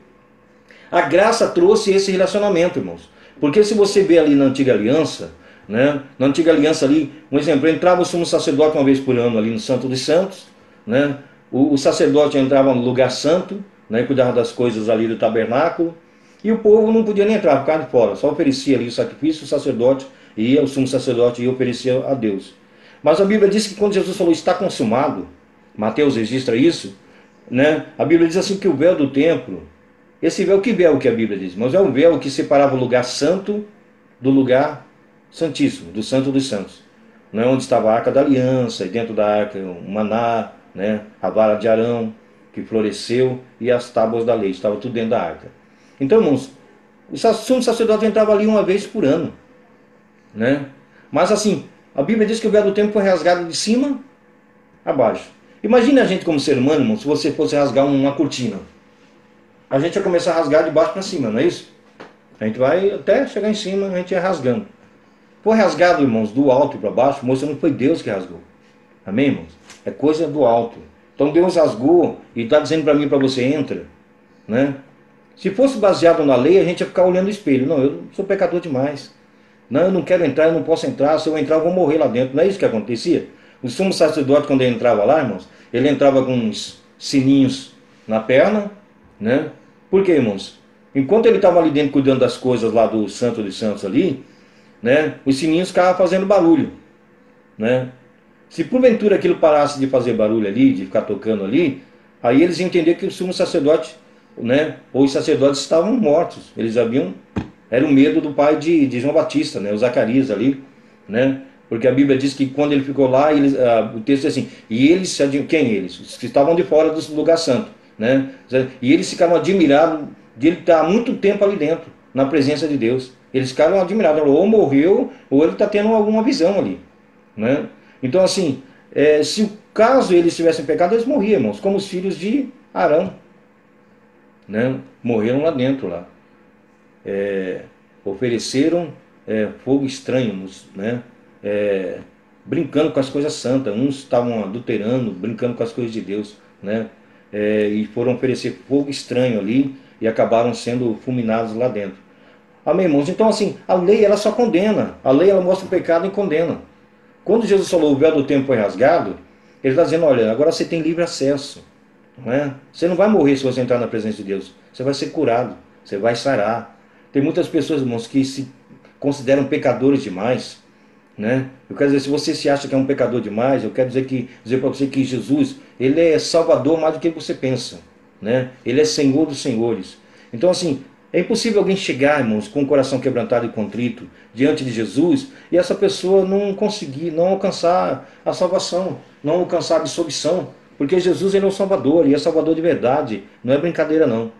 A graça trouxe esse relacionamento, irmãos. Porque se você vê ali na antiga aliança, né, na antiga aliança ali, um exemplo, entrava o sumo sacerdote uma vez por ano ali no Santo dos Santos, né? O sacerdote entrava no lugar santo, né, cuidava das coisas ali do tabernáculo, e o povo não podia nem entrar, ficava de fora, só oferecia ali o sacrifício, o sacerdote ia, o sumo sacerdote ia oferecer a Deus. Mas a Bíblia diz que quando Jesus falou está consumado, Mateus registra isso, né, a Bíblia diz assim que o véu do templo, esse véu, que véu que a Bíblia diz? Mas é um véu que separava o lugar santo do lugar santíssimo, do santo dos santos, não é, onde estava a arca da aliança, e dentro da arca o maná, né, a vara de Arão que floresceu e as tábuas da lei, estava tudo dentro da arca. Então, irmãos, o sumo sacerdote entrava ali uma vez por ano, né? Mas assim, a Bíblia diz que o véu do templo foi rasgado de cima a baixo. Imagine a gente como ser humano, irmão, se você fosse rasgar uma cortina. A gente ia começar a rasgar de baixo para cima, não é isso? A gente vai até chegar em cima, a gente ia rasgando. Foi rasgado, irmãos, do alto para baixo, mostrando que foi Deus que rasgou. Amém, irmãos? É coisa do alto. Então Deus rasgou e está dizendo para mim e para você, entra, né? Se fosse baseado na lei, a gente ia ficar olhando o espelho. Não, eu sou pecador demais. Não, eu não quero entrar, eu não posso entrar. Se eu entrar, eu vou morrer lá dentro. Não é isso que acontecia? O sumo sacerdote, quando ele entrava lá, irmãos, ele entrava com uns sininhos na perna, né? Por quê, irmãos? Enquanto ele estava ali dentro cuidando das coisas lá do Santo dos Santos ali, né, os sininhos ficavam fazendo barulho, né? Se porventura aquilo parasse de fazer barulho ali, de ficar tocando ali, aí eles entendiam que o sumo sacerdote né, os sacerdotes estavam mortos. Eles haviam, era o medo do pai de João Batista, né, o Zacarias ali, né, porque a Bíblia diz que quando ele ficou lá, o texto diz assim, e eles, quem eles? Os que estavam de fora do lugar santo, né, e eles ficaram admirados de ele estar há muito tempo ali dentro, na presença de Deus. Eles ficaram admirados, ou morreu, ou ele está tendo alguma visão ali, né. Então assim, se o caso eles tivessem pecado, eles morriam, irmãos, como os filhos de Arão, né, morreram lá dentro, lá. Ofereceram fogo estranho, né, brincando com as coisas santas. Uns estavam adulterando, brincando com as coisas de Deus, né, e foram oferecer fogo estranho ali e acabaram sendo fulminados lá dentro. Amém, irmãos? Então assim, a lei ela só condena, a lei ela mostra o pecado e condena. Quando Jesus falou o véu do templo foi rasgado, ele está dizendo, olha, agora você tem livre acesso, não é? Você não vai morrer se você entrar na presença de Deus, você vai ser curado, você vai sarar. Tem muitas pessoas, irmãos, que se consideram pecadores demais, né? Eu quero dizer, se você se acha que é um pecador demais, eu quero dizer para você que Jesus, ele é Salvador mais do que você pensa, né? Ele é Senhor dos senhores. Então assim, é impossível alguém chegar, irmãos, com o coração quebrantado e contrito diante de Jesus e essa pessoa não conseguir, não alcançar a salvação, não alcançar a absolvição, porque Jesus ele é o Salvador e é Salvador de verdade, não é brincadeira não.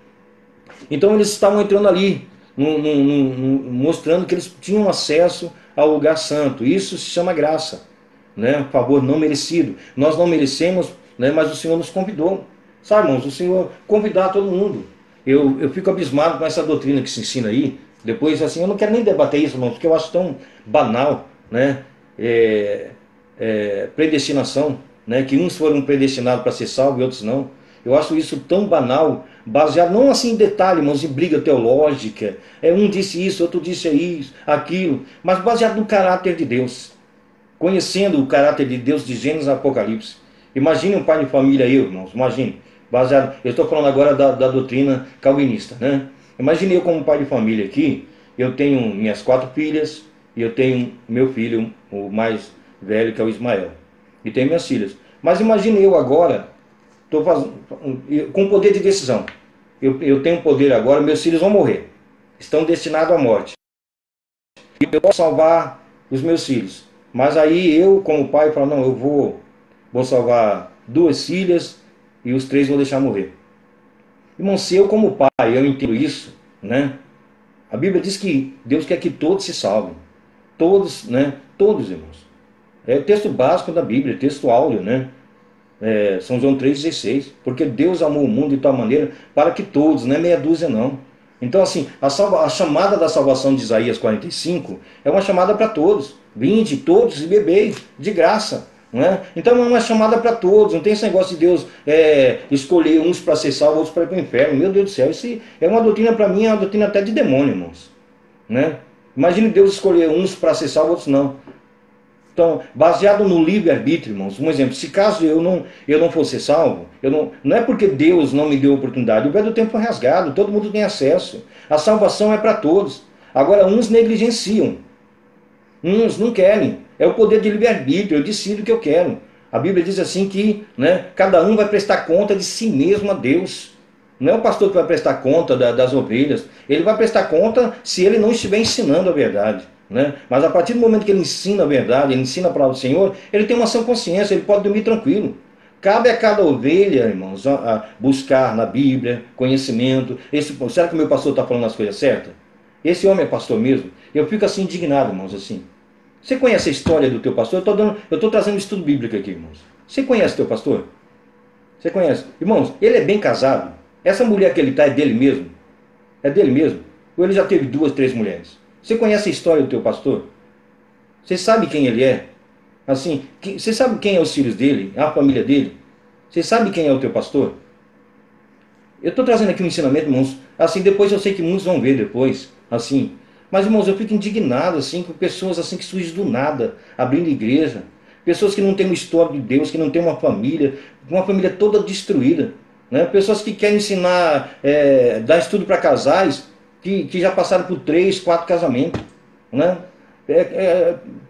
Então eles estavam entrando ali, mostrando que eles tinham acesso ao lugar santo. Isso se chama graça, né? Favor não merecido. Nós não merecemos, né? Mas o Senhor nos convidou. Sabe, irmãos, o Senhor convidar todo mundo. Eu fico abismado com essa doutrina que se ensina aí. Depois, assim, eu não quero nem debater isso, irmãos, porque eu acho tão banal, né? Predestinação, né? Que uns foram predestinados para ser salvos e outros não. Eu acho isso tão banal, baseado não assim em detalhe, irmãos, em briga teológica. Um disse isso, outro disse isso, aquilo, mas baseado no caráter de Deus. Conhecendo o caráter de Deus de Gênesis e Apocalipse. Imagine um pai de família aí, irmãos, imagine. Baseado, eu estou falando agora da doutrina calvinista, né? Imagine eu como pai de família aqui, eu tenho minhas 4 filhas, e eu tenho meu filho, o mais velho, que é o Ismael. E tenho minhas filhas. Mas imagine eu agora, com poder de decisão. Eu tenho poder agora, meus filhos vão morrer. Estão destinados à morte. E eu posso salvar os meus filhos. Mas aí eu, como pai, falo, não, eu vou salvar 2 filhas e os 3 vou deixar morrer. Irmão, se eu como pai, eu entendo isso, né? A Bíblia diz que Deus quer que todos se salvem. Todos, né? Todos, irmãos. É o texto básico da Bíblia, texto áureo, né? São João 3,16. Porque Deus amou o mundo de tal maneira para que todos, não é meia dúzia não. Então assim, a chamada da salvação de Isaías 45 é uma chamada para todos. Vinde todos e bebei, de graça. Não é? Então é uma chamada para todos, não tem esse negócio de Deus escolher uns para ser salvos, outros para ir para o inferno. Meu Deus do céu, isso é uma doutrina para mim, é uma doutrina até de demônio, irmãos. Né? Imagine Deus escolher uns para ser salvos, outros não. Então, baseado no livre-arbítrio, irmãos, um exemplo, se caso eu não fosse salvo, não é porque Deus não me deu oportunidade, o véu do tempo foi rasgado, todo mundo tem acesso, a salvação é para todos. Agora, uns negligenciam, uns não querem, é o poder de livre-arbítrio, eu decido o que eu quero. A Bíblia diz assim que, né, cada um vai prestar conta de si mesmo a Deus. Não é o pastor que vai prestar conta das ovelhas, ele vai prestar conta se ele não estiver ensinando a verdade. Né? Mas a partir do momento que ele ensina a verdade, ele ensina a palavra do Senhor, ele tem uma sã consciência, ele pode dormir tranquilo. Cabe a cada ovelha, irmãos, a buscar na Bíblia conhecimento. Será que o meu pastor está falando as coisas certas? Esse homem é pastor mesmo? Eu fico assim indignado, irmãos, assim. Você conhece a história do teu pastor? Eu estou trazendo um estudo bíblico aqui, irmãos. Você conhece o teu pastor? Você conhece? Irmãos, ele é bem casado? Essa mulher que ele está é dele mesmo? É dele mesmo? Ou ele já teve 2, 3 mulheres? Você conhece a história do teu pastor? Você sabe quem ele é? Assim, você sabe quem é os filhos dele? A família dele? Você sabe quem é o teu pastor? Eu estou trazendo aqui um ensinamento, irmãos. Assim, depois eu sei que muitos vão ver depois. Assim. Mas, irmãos, eu fico indignado assim, com pessoas assim que surgem do nada, abrindo igreja. Pessoas que não têm uma história de Deus, que não têm uma família toda destruída. Né? Pessoas que querem ensinar, dar estudo para casais, que já passaram por 3, 4 casamentos, né?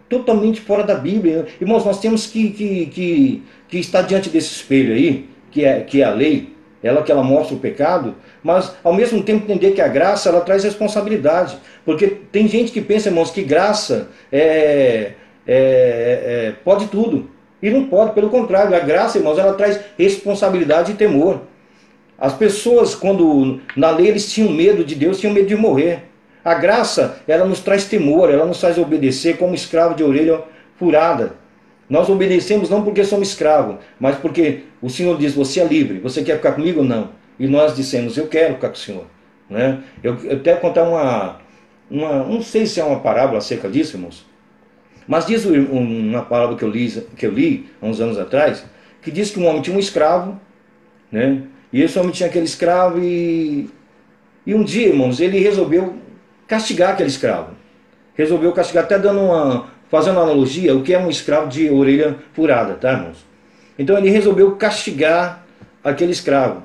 Totalmente fora da Bíblia. Irmãos, nós temos que estar diante desse espelho aí, que é a lei, ela que ela mostra o pecado, mas ao mesmo tempo entender que a graça ela traz responsabilidade, porque tem gente que pensa, irmãos, que graça pode tudo, e não pode, pelo contrário, a graça, irmãos, ela traz responsabilidade e temor. As pessoas, quando na lei eles tinham medo de Deus, tinham medo de morrer. A graça, ela nos traz temor, ela nos faz obedecer como escravo de orelha furada. Nós obedecemos não porque somos escravos, mas porque o Senhor diz, você é livre, você quer ficar comigo ou não? E nós dissemos, eu quero ficar com o Senhor. Né? Eu até contar não sei se é uma parábola acerca disso, irmãos, mas diz uma parábola que eu li há uns anos atrás, que diz que um homem tinha um escravo, né? E esse homem tinha aquele escravo e um dia, irmãos, ele resolveu castigar aquele escravo. Resolveu castigar, até fazendo uma analogia, o que é um escravo de orelha furada, tá, irmãos? Então ele resolveu castigar aquele escravo.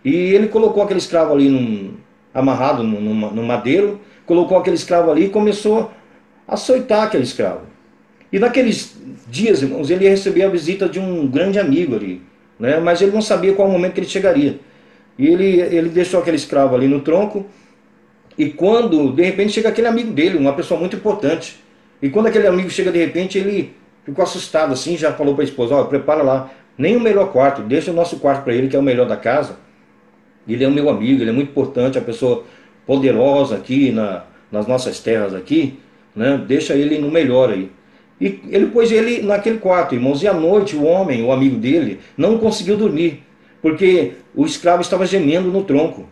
E ele colocou aquele escravo ali amarrado no madeiro, colocou aquele escravo ali e começou a açoitar aquele escravo. E naqueles dias, irmãos, ele ia receber a visita de um grande amigo ali, né? Mas ele não sabia qual momento que ele chegaria. E ele deixou aquele escravo ali no tronco, e quando de repente chega aquele amigo dele, uma pessoa muito importante, e quando aquele amigo chega de repente, ele ficou assustado assim, já falou para a esposa, ó, prepara lá, nem o melhor quarto, deixa o nosso quarto para ele, que é o melhor da casa. Ele é o meu amigo, ele é muito importante, a pessoa poderosa aqui nas nossas terras aqui, né? Deixa ele no melhor aí. E ele pôs ele naquele quarto, irmãos, e à noite o homem, o amigo dele, não conseguiu dormir, porque o escravo estava gemendo no tronco.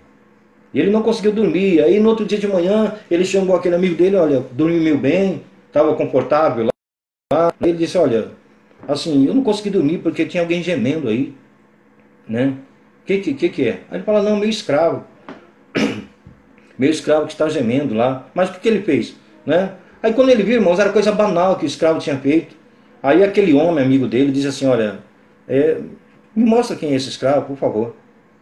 E ele não conseguiu dormir. Aí no outro dia de manhã, ele chamou aquele amigo dele, olha, dormi meio bem, estava confortável lá. Ele disse, olha, assim, eu não consegui dormir porque tinha alguém gemendo aí, né? O que é? Aí ele fala, não, meu escravo que está gemendo lá. Mas o que ele fez? Né? Aí quando ele viu, irmãos, era coisa banal que o escravo tinha feito. Aí aquele homem, amigo dele, diz assim, olha, me mostra quem é esse escravo, por favor.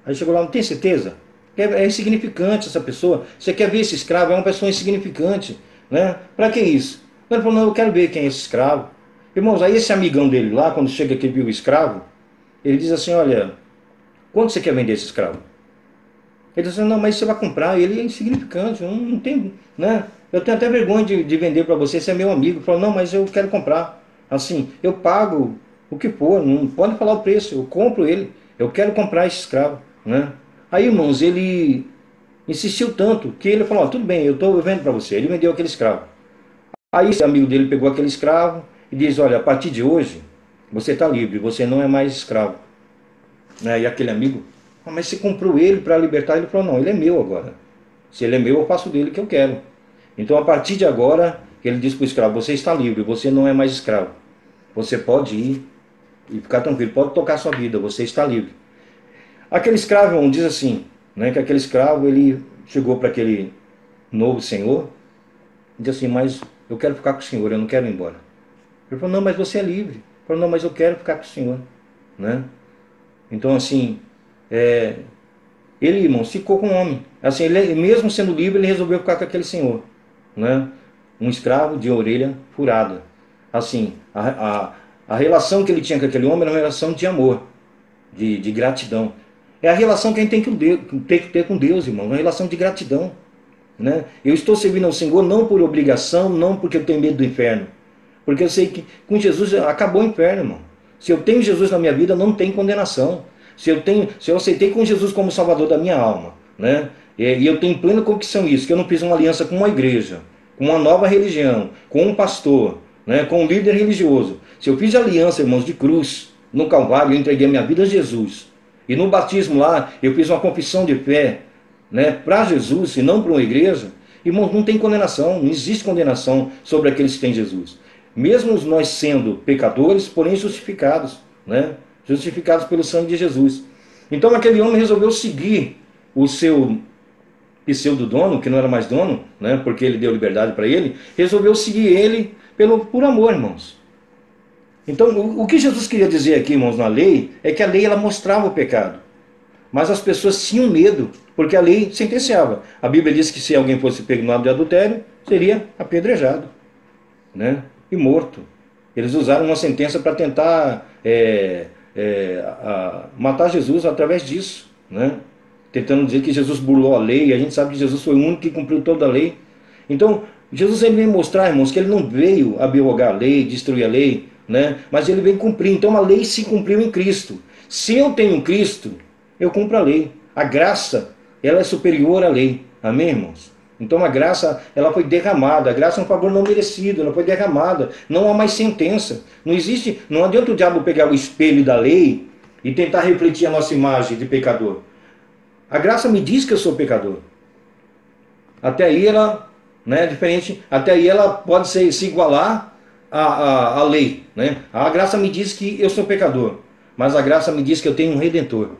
Aí chegou lá, não tem certeza? É insignificante essa pessoa. Você quer ver esse escravo? É uma pessoa insignificante. Né? Para que isso? Ele falou, não, eu quero ver quem é esse escravo. Irmãos, aí esse amigão dele lá, quando chega aqui e viu o escravo, ele diz assim, olha, quanto você quer vender esse escravo? Ele diz assim, não, mas você vai comprar, ele é insignificante, não tem, né? Eu tenho até vergonha de vender para você, você é meu amigo. Ele falou, não, mas eu quero comprar. Assim, eu pago o que for, não pode falar o preço, eu compro ele, eu quero comprar esse escravo, né? Aí, irmãos, ele insistiu tanto que ele falou, tudo bem, eu estou vendo para você. Ele vendeu aquele escravo. Aí esse amigo dele pegou aquele escravo e diz, olha, a partir de hoje, você está livre, você não é mais escravo. Né? E aquele amigo, mas você comprou ele para libertar? Ele falou, não, ele é meu agora. Se ele é meu, eu faço dele o que eu quero. Então, a partir de agora, ele diz para o escravo, você está livre, você não é mais escravo. Você pode ir e ficar tranquilo, pode tocar sua vida, você está livre. Aquele escravo, irmão, diz assim, né, que aquele escravo, ele chegou para aquele novo senhor e disse assim, mas eu quero ficar com o senhor, eu não quero ir embora. Ele falou, não, mas você é livre. Ele falou, não, mas eu quero ficar com o senhor. Né? Então, assim, ele, irmão, ficou com o homem. Assim, ele, mesmo sendo livre, ele resolveu ficar com aquele senhor. Né? Um escravo de orelha furada. Assim, a relação que ele tinha com aquele homem era uma relação de amor, de gratidão. É a relação que a gente tem que ter com Deus, irmão, uma relação de gratidão. Né? Eu estou servindo ao Senhor não por obrigação, não porque eu tenho medo do inferno. Porque eu sei que com Jesus acabou o inferno, irmão. Se eu tenho Jesus na minha vida, não tem condenação. Se eu aceitei com Jesus como Salvador da minha alma, né? E eu tenho plena convicção disso, que eu não fiz uma aliança com uma igreja, com uma nova religião, com um pastor, né? Com um líder religioso. Se eu fiz aliança, irmãos, de cruz, no Calvário, eu entreguei a minha vida a Jesus. E no batismo lá, eu fiz uma confissão de fé, né? Para Jesus e não para uma igreja. Irmãos, não tem condenação, não existe condenação sobre aqueles que têm Jesus. Mesmo nós sendo pecadores, porém justificados, né? Justificados pelo sangue de Jesus. Então aquele homem resolveu seguir o seu pseudo-dono, que não era mais dono, né? Porque ele deu liberdade para ele, resolveu seguir ele por amor, irmãos. Então o que Jesus queria dizer aqui, irmãos, na lei, é que a lei ela mostrava o pecado. Mas as pessoas tinham medo, porque a lei sentenciava. A Bíblia diz que se alguém fosse pego no ato de adultério, seria apedrejado, né? E morto. Eles usaram uma sentença para tentar matar Jesus através disso. né? Tentando dizer que Jesus burlou a lei. A gente sabe que Jesus foi o único que cumpriu toda a lei. Então, Jesus ele veio mostrar, irmãos, que ele não veio abrogar a lei, destruir a lei, né? Mas ele veio cumprir. Então a lei se cumpriu em Cristo. Se eu tenho Cristo, eu cumpro a lei. A graça, ela é superior à lei. Amém, irmãos? Então a graça, ela foi derramada. A graça é um favor não merecido, ela foi derramada. Não há mais sentença. Não existe, não adianta o diabo pegar o espelho da lei e tentar refletir a nossa imagem de pecador. A graça me diz que eu sou pecador. Até aí ela, né, diferente, até aí ela pode se igualar à lei, né? A graça me diz que eu sou pecador, mas a graça me diz que eu tenho um redentor.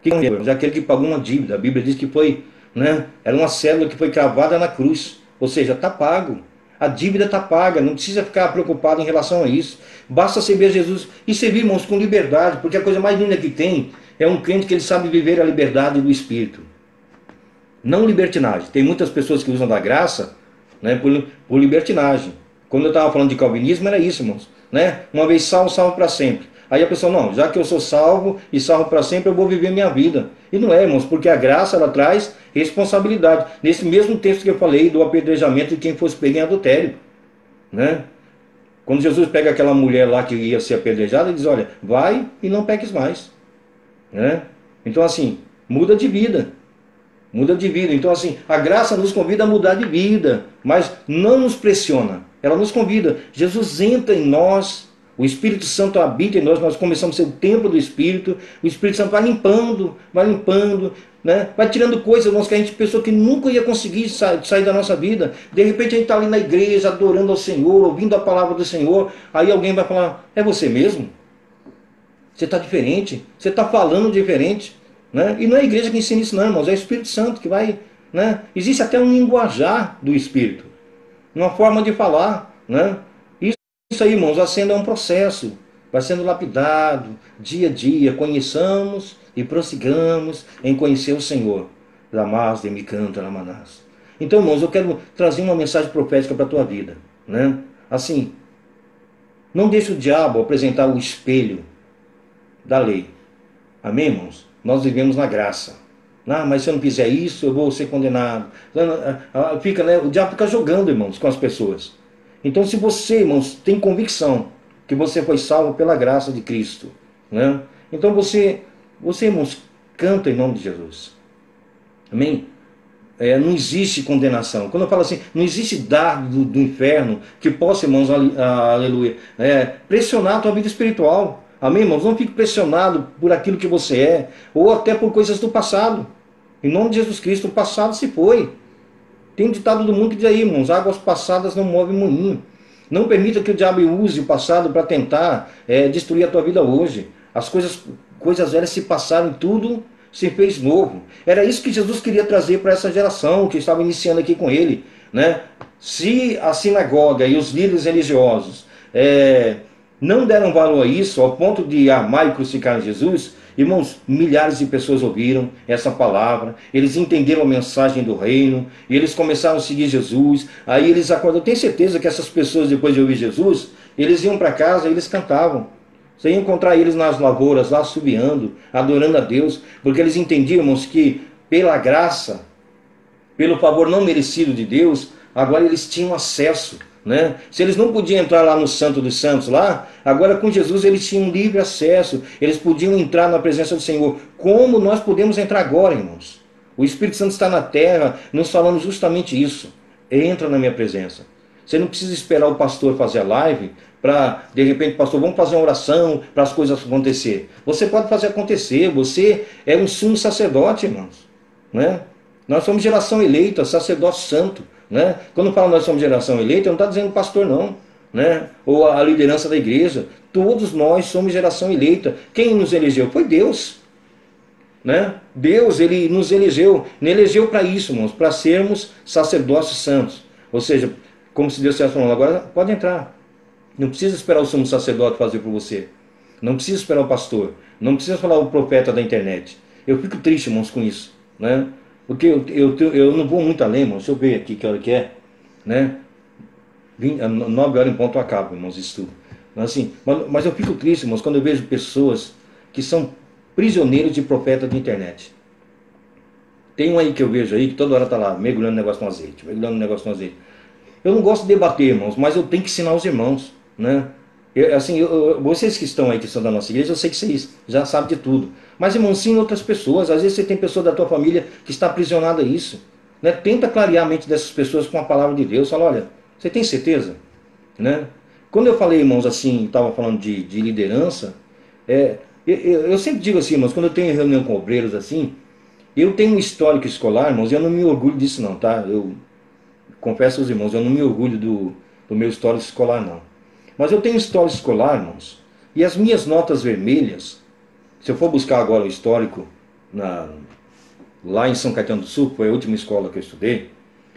Que é um redentor? É aquele que pagou uma dívida. A Bíblia diz que foi, né, era uma cédula que foi cravada na cruz. Ou seja, está pago. A dívida está paga, não precisa ficar preocupado em relação a isso. Basta servir a Jesus e servir, irmãos, com liberdade, porque a coisa mais linda que tem é um crente que ele sabe viver a liberdade do Espírito. Não libertinagem. Tem muitas pessoas que usam da graça, né, por libertinagem. Quando eu estava falando de calvinismo, era isso, irmãos. Né? Uma vez salvo, salvo para sempre. Aí a pessoa, não, já que eu sou salvo e salvo para sempre, eu vou viver minha vida. E não é, irmãos, porque a graça, ela traz responsabilidade. Nesse mesmo texto que eu falei do apedrejamento de quem fosse pego em adultério. Né? Quando Jesus pega aquela mulher lá que ia ser apedrejada, ele diz, olha, vai e não peques mais. Né? Então assim, muda de vida. Muda de vida. Então assim, a graça nos convida a mudar de vida, mas não nos pressiona. Ela nos convida. Jesus entra em nós, o Espírito Santo habita em nós, nós começamos a ser o templo do Espírito, o Espírito Santo vai limpando, né? Vai tirando coisas, irmãos, que a gente pensou que nunca ia conseguir sair da nossa vida. De repente a gente está ali na igreja, adorando ao Senhor, ouvindo a palavra do Senhor, aí alguém vai falar, é você mesmo? Você está diferente, você está falando diferente. Né? E não é a igreja que ensina isso não, irmãos, é o Espírito Santo que vai... Né? Existe até um linguajar do Espírito, uma forma de falar. Né? Isso aí, irmãos, vai sendo um processo, vai sendo lapidado, dia a dia, conheçamos e prossigamos em conhecer o Senhor. Lamas de Micanta, Lamanás. Então, irmãos, eu quero trazer uma mensagem profética para a tua vida. Né? Assim, não deixe o diabo apresentar o espelho da lei. Amém, irmãos? Nós vivemos na graça. Ah, mas se eu não fizer isso, eu vou ser condenado. Fica, né? O diabo fica jogando, irmãos, com as pessoas. Então, se você, irmãos, tem convicção que você foi salvo pela graça de Cristo, né? Então você, irmãos, canta em nome de Jesus. Amém? Não existe condenação. Quando eu falo assim, não existe dardo do inferno que possa, irmãos, aleluia, pressionar a tua vida espiritual. Amém, irmãos? Não fique pressionado por aquilo que você é, ou até por coisas do passado. Em nome de Jesus Cristo, o passado se foi. Tem um ditado do mundo que diz aí, irmãos, águas passadas não movem moinho. Não permita que o diabo use o passado para tentar destruir a tua vida hoje. As coisas velhas se passaram e tudo se fez novo. Era isso que Jesus queria trazer para essa geração que estava iniciando aqui com ele. Né? Se a sinagoga e os líderes religiosos não deram valor a isso, ao ponto de amar e crucificar Jesus, irmãos, milhares de pessoas ouviram essa palavra, eles entenderam a mensagem do reino, e eles começaram a seguir Jesus, aí eles acordaram. Eu tenho certeza que essas pessoas, depois de ouvir Jesus, eles iam para casa e eles cantavam. Você ia encontrar eles nas lavouras, lá subiando, adorando a Deus, porque eles entendiam, irmãos, que pela graça, pelo favor não merecido de Deus, agora eles tinham acesso. Né? Se eles não podiam entrar lá no Santo dos Santos, lá, agora com Jesus eles tinham livre acesso, eles podiam entrar na presença do Senhor. Como nós podemos entrar agora, irmãos? O Espírito Santo está na terra, nos falando justamente isso. Entra na minha presença. Você não precisa esperar o pastor fazer a live para, de repente, pastor, vamos fazer uma oração para as coisas acontecer. Você pode fazer acontecer, você é um sumo sacerdote, irmãos. Né? Nós somos geração eleita, sacerdócio santo. Né? Quando fala nós somos geração eleita, não está dizendo pastor não, né? Ou a liderança da igreja. Todos nós somos geração eleita. Quem nos elegeu? Foi Deus, né? Deus, ele nos elegeu para isso, irmãos, para sermos sacerdócios santos. Ou seja, como se Deus estivesse falando, agora pode entrar. Não precisa esperar o sumo sacerdote fazer por você. Não precisa esperar o pastor. Não precisa falar o profeta da internet. Eu fico triste, irmãos, com isso, né? Porque eu não vou muito além, irmãos. Deixa eu ver aqui que hora que é. Né? 9 horas em ponto acaba, irmãos, isso tudo. Assim, mas eu fico triste, irmãos, quando eu vejo pessoas que são prisioneiros de profeta de internet. Tem um aí que eu vejo aí, que toda hora está lá, mergulhando no negócio no azeite, mergulhando no negócio no azeite. Eu não gosto de debater, irmãos, mas eu tenho que ensinar os irmãos, né? Vocês que estão aí, que são da nossa igreja, eu sei que vocês já sabem de tudo. Mas, irmão, ensina outras pessoas. Às vezes você tem pessoa da tua família que está aprisionada a isso. Né? Tenta clarear a mente dessas pessoas com a palavra de Deus. Fala, olha, você tem certeza? Né? Quando eu falei, irmãos, assim, estava falando de liderança, eu sempre digo assim, irmãos, quando eu tenho reunião com obreiros assim, eu tenho um histórico escolar, irmãos, e eu não me orgulho disso não, tá? Eu confesso aos irmãos, eu não me orgulho do meu histórico escolar não. Mas eu tenho histórico escolar, irmãos, e as minhas notas vermelhas, se eu for buscar agora o histórico lá em São Caetano do Sul, que foi a última escola que eu estudei,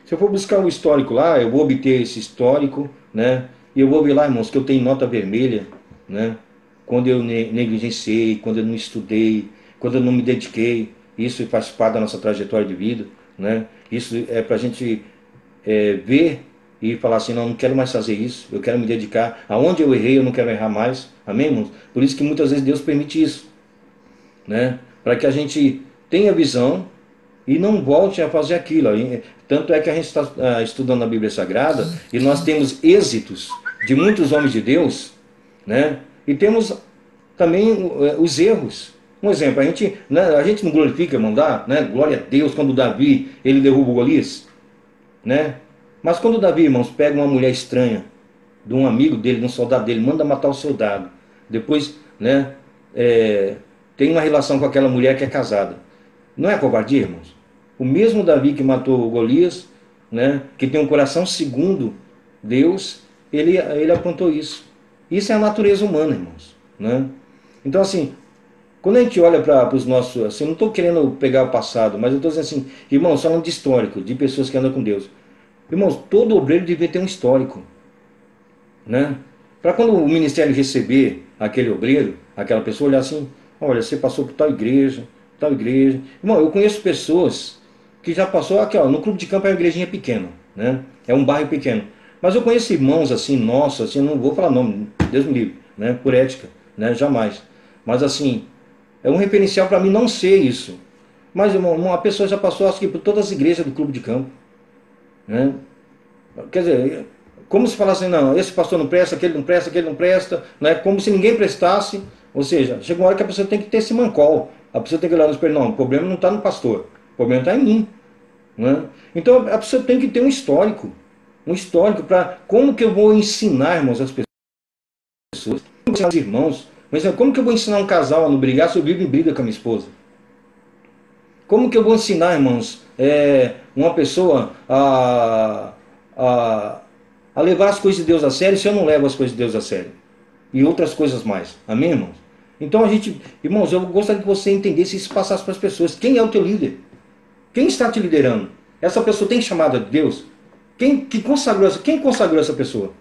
se eu for buscar o histórico lá, eu vou obter esse histórico, né? E eu vou ver lá, irmãos, que eu tenho nota vermelha, né? Quando eu negligenciei, quando eu não estudei, quando eu não me dediquei. Isso faz parte da nossa trajetória de vida, né? Isso é para a gente ver e falar assim, não quero mais fazer isso, eu quero me dedicar. Aonde eu errei, eu não quero errar mais. Amém, irmãos? Por isso que muitas vezes Deus permite isso, né? Para que a gente tenha visão e não volte a fazer aquilo. Tanto é que a gente está estudando a Bíblia Sagrada e nós temos êxitos de muitos homens de Deus, né? E temos também os erros. Um exemplo, a gente não glorifica, irmão, né? Glória a Deus quando Davi ele derruba o Golias, né? Mas quando Davi, irmãos, pega uma mulher estranha, de um amigo dele, de um soldado dele, manda matar o soldado, depois, né, tem uma relação com aquela mulher que é casada. Não é covardia, irmãos? O mesmo Davi que matou o Golias, né, que tem um coração segundo Deus, ele aprontou isso. Isso é a natureza humana, irmãos, né? Então, assim, quando a gente olha para os nossos, assim, não estou querendo pegar o passado, mas eu estou dizendo assim, irmãos, falando de histórico, de pessoas que andam com Deus. Irmãos, todo obreiro devia ter um histórico, né? Para quando o ministério receber aquele obreiro, aquela pessoa, olhar assim, olha, você passou por tal igreja, tal igreja. Irmão, eu conheço pessoas que já passou, aqui ó, no clube de campo é uma igrejinha pequena, né? É um bairro pequeno. Mas eu conheço irmãos assim, nossos, assim, não vou falar nome, Deus me livre, né? Por ética, né? Jamais. Mas assim, é um referencial para mim não ser isso. Mas, irmão, uma pessoa já passou, acho que por todas as igrejas do clube de campo, né? Quer dizer, como se falasse, não, esse pastor não presta, aquele não presta, aquele não presta, né? Como se ninguém prestasse. Ou seja, chega uma hora que a pessoa tem que ter esse mancol. A pessoa tem que olhar no espelho, não, o problema não está no pastor, o problema está em mim, né? Então a pessoa tem que ter um histórico para como que eu vou ensinar, irmãos, as pessoas, como ensinar os irmãos, mas como que eu vou ensinar um casal a não brigar se eu vivo em briga com a minha esposa? Como que eu vou ensinar, irmãos, uma pessoa a levar as coisas de Deus a sério se eu não levo as coisas de Deus a sério? E outras coisas mais. Amém, irmãos? Então irmãos, eu gostaria que você entendesse isso e passasse para as pessoas. Quem é o teu líder? Quem está te liderando? Essa pessoa tem chamada de Deus? Quem consagrou essa pessoa?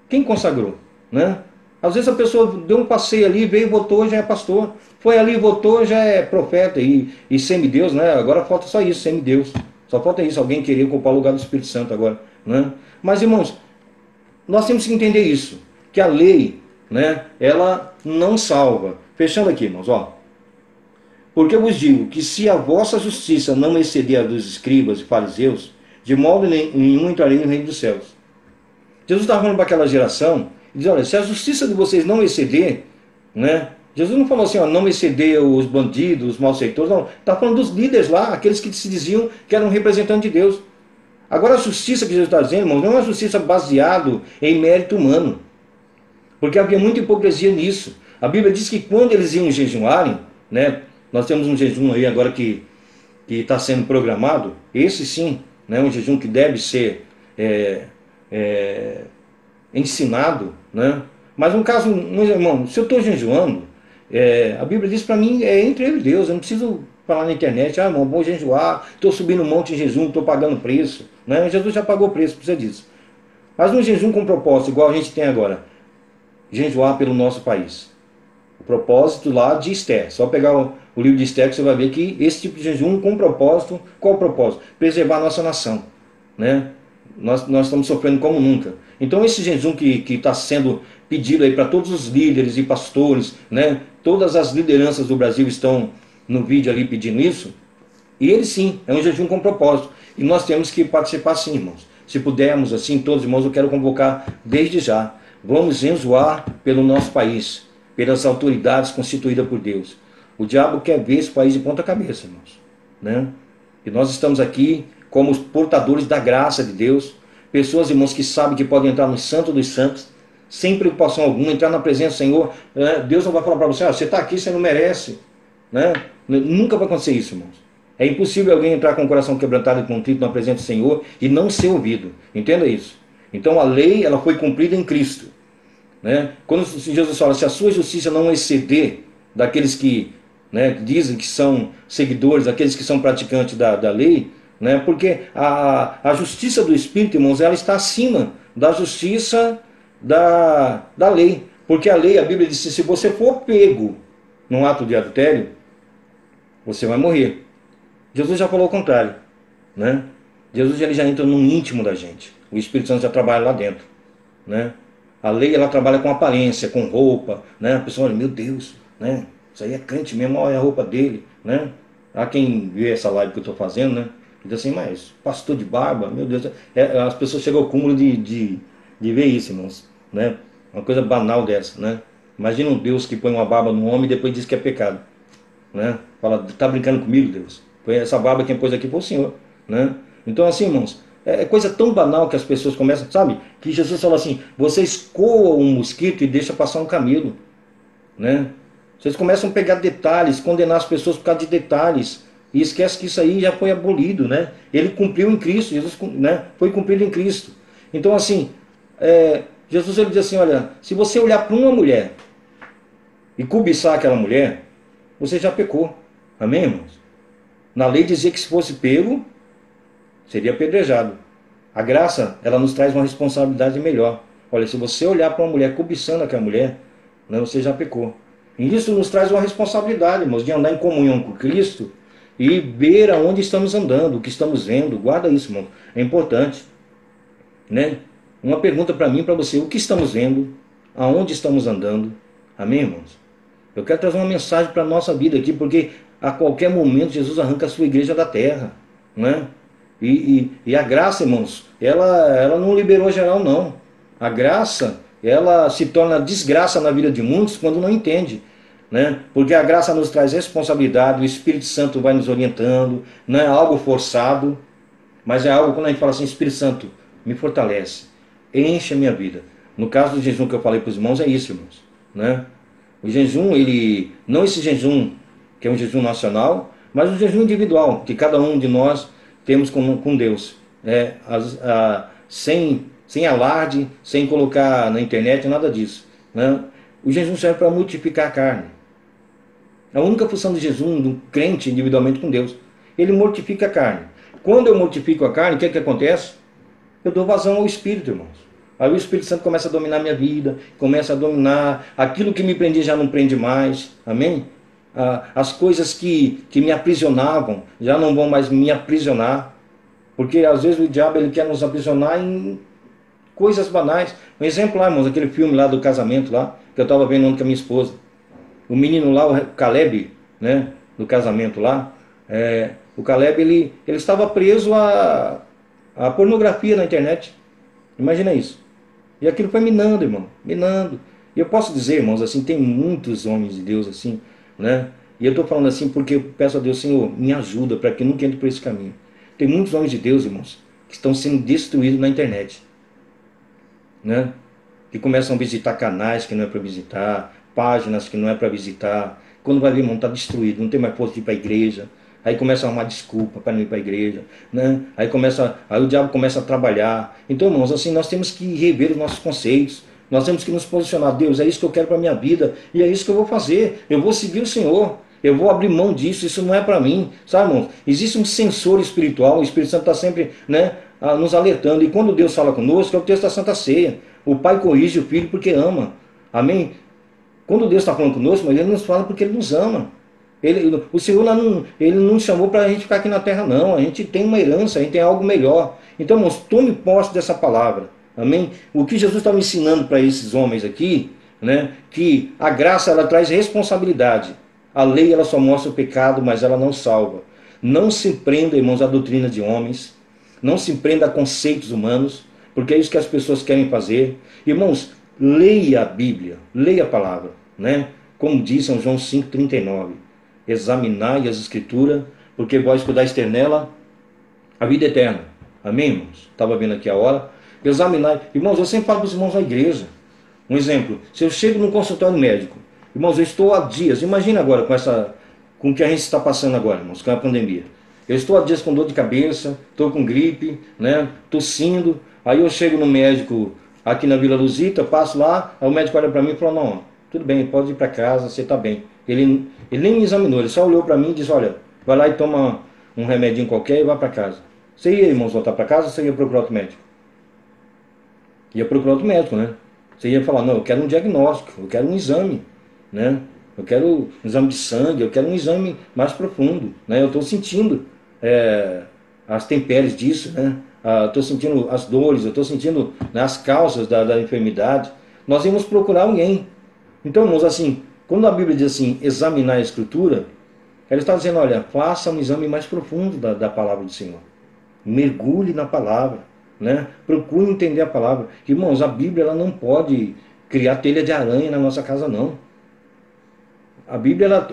Quem consagrou? Né? Às vezes a pessoa deu um passeio ali, veio, votou, já é pastor. Foi ali, votou, já é profeta e semideus, né? Agora falta só isso, semideus. Só falta isso, alguém querer ocupar o lugar do Espírito Santo agora, né? Mas, irmãos, nós temos que entender isso, que a lei, né, ela não salva. Fechando aqui, irmãos, ó. Porque eu vos digo que se a vossa justiça não exceder a dos escribas e fariseus, de modo nenhum entrarei no reino dos céus. Jesus estava falando para aquela geração, e diz, olha, se a justiça de vocês não exceder, né? Jesus não falou assim, ó, não exceder os bandidos, os malfeitores, não. Está falando dos líderes lá, aqueles que se diziam que eram representantes de Deus. Agora a justiça que Jesus está dizendo, irmão, não é uma justiça baseada em mérito humano. Porque havia muita hipocrisia nisso. A Bíblia diz que quando eles iam jejuarem, né? Nós temos um jejum aí agora que está sendo programado, esse sim, né, um jejum que deve ser ensinado, né? Mas um caso, irmão, se eu estou jejuando, a Bíblia diz para mim, é entre eu e Deus, eu não preciso falar na internet, irmão, vou jejuar, estou subindo um monte em jejum, estou pagando preço, né? Jesus já pagou preço, precisa disso. Mas um jejum com propósito, igual a gente tem agora, jejuar pelo nosso país. O propósito lá de Esther, só pegar o livro de Esther que você vai ver que esse tipo de jejum com propósito, qual o propósito? Preservar a nossa nação, né? Nós estamos sofrendo como nunca. Então esse jejum que está sendo pedido aí para todos os líderes e pastores, né? todas as lideranças do Brasil estão no vídeo ali pedindo isso. E ele sim, é um jejum com propósito. E nós temos que participar sim, irmãos. Se pudermos, assim, todos irmãos, eu quero convocar desde já. Vamos enzoar pelo nosso país, pelas autoridades constituídas por Deus. O diabo quer ver esse país de ponta cabeça, irmãos. Né? E nós estamos aqui como os portadores da graça de Deus. Pessoas, irmãos, que sabem que podem entrar no Santo dos Santos, sem preocupação alguma, entrar na presença do Senhor. Deus não vai falar para você, você está aqui, você não merece. Né? Nunca vai acontecer isso, irmãos. É impossível alguém entrar com o coração quebrantado e contrito na presença do Senhor e não ser ouvido. Entenda isso. Então a lei, ela foi cumprida em Cristo. Né? Quando Jesus fala, se a sua justiça não exceder daqueles que, né, dizem que são seguidores, aqueles que são praticantes da lei, né? Porque a justiça do Espírito, irmãos, ela está acima da justiça da lei. Porque a lei, a Bíblia diz, se você for pego num ato de adultério, você vai morrer. Jesus já falou o contrário, né? Jesus ele já entra no íntimo da gente. O Espírito Santo já trabalha lá dentro, né? A lei ela trabalha com aparência, com roupa, né? A pessoa olha, meu Deus, né? Isso aí é crente mesmo, olha a roupa dele, né? Há quem vê essa live que eu estou fazendo, né? E diz assim, mas pastor de barba, meu Deus, as pessoas chegam ao cúmulo de ver isso, irmãos, né? Uma coisa banal dessa, né? Imagina um Deus que põe uma barba no homem e depois diz que é pecado, né? Fala, tá brincando comigo, Deus? Foi essa barba quem pôs aqui foi o Senhor, né? Então assim, irmãos, é coisa tão banal que as pessoas começam, sabe? Que Jesus fala assim, vocês coam um mosquito e deixam passar um camelo, né? Vocês começam a pegar detalhes, condenar as pessoas por causa de detalhes, e esquece que isso aí já foi abolido, né? Ele cumpriu em Cristo, Jesus, né? Foi cumprido em Cristo. Então assim, Jesus ele diz assim, olha, se você olhar para uma mulher e cobiçar aquela mulher, você já pecou, amém, irmãos? Na lei dizia que se fosse pego, seria apedrejado. A graça, ela nos traz uma responsabilidade melhor. Olha, se você olhar para uma mulher cobiçando aquela mulher, né, você já pecou. E isso nos traz uma responsabilidade, irmãos, de andar em comunhão com Cristo e ver aonde estamos andando, o que estamos vendo. Guarda isso, irmão. É importante. Né? Uma pergunta para mim e para você. O que estamos vendo? Aonde estamos andando? Amém, irmãos? Eu quero trazer uma mensagem para a nossa vida aqui, porque a qualquer momento Jesus arranca a sua igreja da terra, né? E a graça, irmãos, ela não liberou geral, não. A graça, ela se torna desgraça na vida de muitos quando não entende, né? Porque a graça nos traz responsabilidade, o Espírito Santo vai nos orientando, não é algo forçado, mas é algo quando a gente fala assim, Espírito Santo, me fortalece, enche a minha vida. No caso do jejum que eu falei para os irmãos, é isso, irmãos, né? O jejum, ele, não esse jejum que é um jejum nacional, mas um jejum individual, que cada um de nós temos com Deus. Sem alarde, sem colocar na internet, nada disso. Né? O jejum serve para multiplicar a carne. A única função do jejum, do crente individualmente com Deus, ele mortifica a carne. Quando eu mortifico a carne, o que é que acontece? Eu dou vazão ao Espírito, irmãos. Aí o Espírito Santo começa a dominar a minha vida, começa a dominar, aquilo que me prendia já não prende mais, amém? As coisas que me aprisionavam já não vão mais me aprisionar, porque às vezes o diabo ele quer nos aprisionar em coisas banais. Um exemplo lá, irmãos, aquele filme lá do casamento lá, que eu estava vendo ontem com a minha esposa. O menino lá, o Caleb, né, do casamento lá, o Caleb ele estava preso a pornografia na internet. Imagina isso. E aquilo foi minando, irmão, minando. E eu posso dizer, irmãos, assim, tem muitos homens de Deus assim, né? E eu estou falando assim porque eu peço a Deus, Senhor, me ajuda para que eu nunca entre por esse caminho. Tem muitos homens de Deus, irmãos, que estão sendo destruídos na internet, né? Que começam a visitar canais que não é para visitar, páginas que não é para visitar. Quando vai ver, irmão, está destruído, não tem mais força de ir para a igreja. Aí começa a arrumar desculpa para não ir para a igreja, né? Aí o diabo começa a trabalhar. Então, irmãos, assim, nós temos que rever os nossos conceitos. Nós temos que nos posicionar. Deus, é isso que eu quero para a minha vida. E é isso que eu vou fazer. Eu vou seguir o Senhor. Eu vou abrir mão disso. Isso não é para mim. Sabe, irmãos? Existe um sensor espiritual. O Espírito Santo está sempre, né, nos alertando. E quando Deus fala conosco, é o texto da Santa Ceia. O Pai corrige o Filho porque ama. Amém? Quando Deus está falando conosco, mas Ele nos fala porque Ele nos ama. O Senhor ele não nos chamou para a gente ficar aqui na terra, não. A gente tem uma herança, a gente tem algo melhor. Então, irmãos, tome posse dessa palavra. Amém? O que Jesus estava ensinando para esses homens aqui, né? Que a graça ela traz responsabilidade. A lei ela só mostra o pecado, mas ela não salva. Não se prenda, irmãos, à doutrina de homens. Não se prenda a conceitos humanos, porque é isso que as pessoas querem fazer. Irmãos, leia a Bíblia, leia a palavra, né? Como diz São João 5,39. Examinai as Escrituras, porque vós podais ter nela a vida eterna. Amém, irmãos? Estava vendo aqui a hora. Examinar. Irmãos, eu sempre falo para os irmãos da igreja. Um exemplo, se eu chego num consultório médico, irmãos, eu estou há dias, imagina agora com o que a gente está passando agora, irmãos, com a pandemia. Eu estou há dias com dor de cabeça, estou com gripe, né, tossindo, aí eu chego no médico aqui na Vila Luzita, passo lá, aí o médico olha para mim e fala, não, tudo bem, pode ir para casa, você está bem. Ele nem me examinou, ele só olhou para mim e disse, olha, vai lá e toma um remedinho qualquer e vai para casa. Você ia, irmãos, voltar para casa ou você ia procurar outro médico? Ia procurar outro médico, né? Você ia falar, não, eu quero um diagnóstico, eu quero um exame, né? Eu quero um exame de sangue, eu quero um exame mais profundo, né? Eu estou sentindo as intempéries disso, né? Estou sentindo as dores, eu estou sentindo, né, as causas da enfermidade. Nós íamos procurar alguém. Então, irmãos, assim, quando a Bíblia diz assim, examinar a Escritura, ela está dizendo, olha, faça um exame mais profundo da palavra do Senhor. Mergulhe na palavra, né? Procure entender a palavra. Irmãos, a Bíblia ela não pode criar telha de aranha na nossa casa, não. A Bíblia,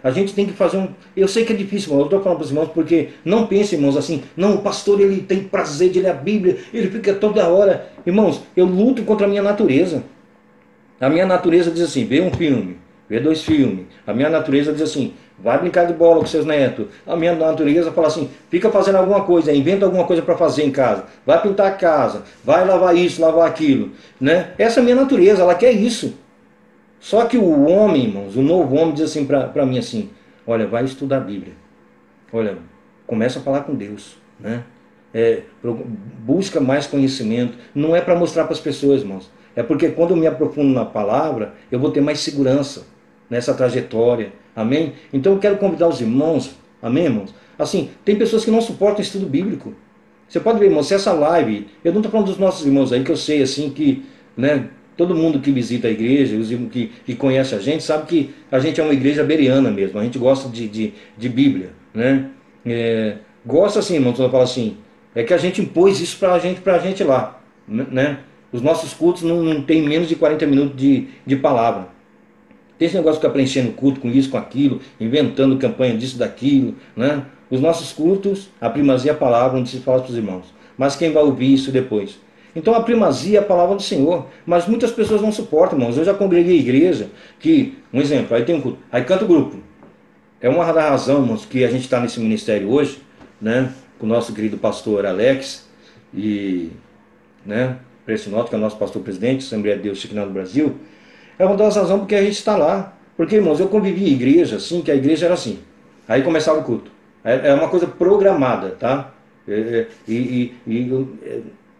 a gente tem que fazer um... Eu sei que é difícil, irmãos, eu estou falando para os irmãos, porque não pensem, irmãos, assim, não, o pastor ele tem prazer de ler a Bíblia, ele fica toda hora. Irmãos, eu luto contra a minha natureza. A minha natureza diz assim, vê um filme, vê 2 filmes. A minha natureza diz assim, vai brincar de bola com seus netos. A minha natureza fala assim, fica fazendo alguma coisa, inventa alguma coisa para fazer em casa. Vai pintar a casa, vai lavar isso, lavar aquilo. Né? Essa é a minha natureza, ela quer isso. Só que o homem, irmãos, o novo homem diz assim para mim assim, olha, vai estudar a Bíblia. Olha, começa a falar com Deus. Né? Busca mais conhecimento. Não é para mostrar para as pessoas, irmãos. É porque quando eu me aprofundo na palavra, eu vou ter mais segurança nessa trajetória. Amém? Então eu quero convidar os irmãos, amém, irmãos? Assim, tem pessoas que não suportam o estudo bíblico. Você pode ver, irmãos, se essa live, eu não estou falando dos nossos irmãos aí, que eu sei assim que, né, todo mundo que visita a igreja, os irmãos que conhece a gente, sabe que a gente é uma igreja bereana mesmo, a gente gosta de Bíblia, né? Gosta assim, irmãos, eu falo assim, é que a gente impôs isso para a gente lá, né? Os nossos cultos não tem menos de 40 minutos de palavra. Tem esse negócio de ficar preenchendo culto com isso, com aquilo, inventando campanha disso, daquilo, né? Os nossos cultos, a primazia é a palavra, onde se fala para os irmãos. Mas quem vai ouvir isso depois? Então a primazia é a palavra do Senhor. Mas muitas pessoas não suportam, irmãos. Eu já congreguei igreja que, um exemplo, aí tem um culto, aí canta o grupo. É uma das razões, irmãos, que a gente está nesse ministério hoje, né? Com o nosso querido pastor Alex e, né? Pressinotto, que é o nosso pastor presidente, Assembleia de Deus Chico do Brasil. É uma das razões porque a gente está lá. Porque, irmãos, eu convivi em igreja, assim, que a igreja era assim. Aí começava o culto. É uma coisa programada, tá?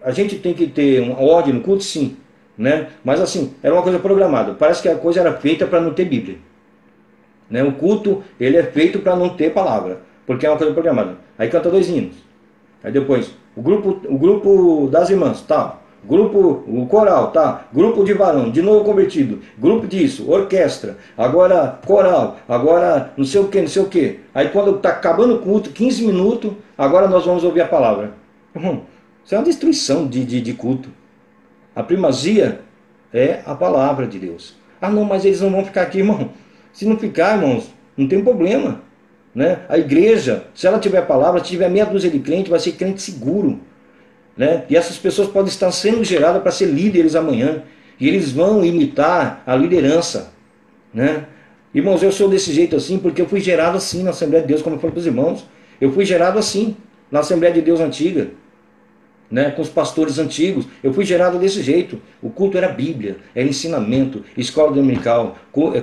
A gente tem que ter uma ordem no culto, sim. Né? Mas assim, era uma coisa programada. Parece que a coisa era feita para não ter Bíblia. Né? O culto, ele é feito para não ter palavra. Porque é uma coisa programada. Aí canta 2 hinos. Aí depois, o grupo das irmãs, tá? O coral, tá? Grupo de varão, de novo convertido, grupo disso, orquestra, agora coral, agora não sei o que, não sei o que. Aí quando está acabando o culto, 15 minutos, agora nós vamos ouvir a palavra. Isso é uma destruição de culto. A primazia é a palavra de Deus. Ah não, mas eles não vão ficar aqui, irmão. Se não ficar, irmãos, não tem problema. Né? A igreja, se ela tiver a palavra, se tiver meia dúzia de crente, vai ser crente seguro. Né? E essas pessoas podem estar sendo geradas para ser líderes amanhã. E eles vão imitar a liderança. Né? Irmãos, eu sou desse jeito assim porque eu fui gerado assim na Assembleia de Deus, como eu falei para os irmãos. Eu fui gerado assim na Assembleia de Deus antiga. Né, com os pastores antigos, eu fui gerado desse jeito. O culto era Bíblia, era ensinamento, escola dominical,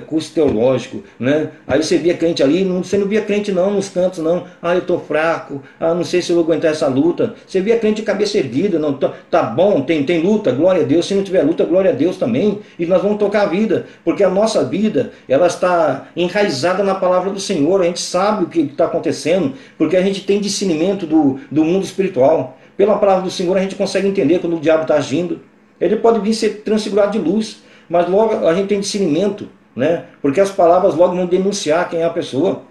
curso teológico, né? Aí você via crente ali, você não via crente não nos cantos não. Ah, eu estou fraco, não sei se eu vou aguentar essa luta. Você via crente de cabeça erguida, não, tá bom, tem luta, glória a Deus. Se não tiver luta, glória a Deus também. E nós vamos tocar a vida, porque a nossa vida, ela está enraizada na palavra do Senhor. A gente sabe o que está acontecendo, porque a gente tem discernimento do mundo espiritual. Pela palavra do Senhor a gente consegue entender quando o diabo está agindo. Ele pode vir ser transfigurado de luz. mas logo a gente tem discernimento, né? Porque as palavras logo vão denunciar quem é a pessoa.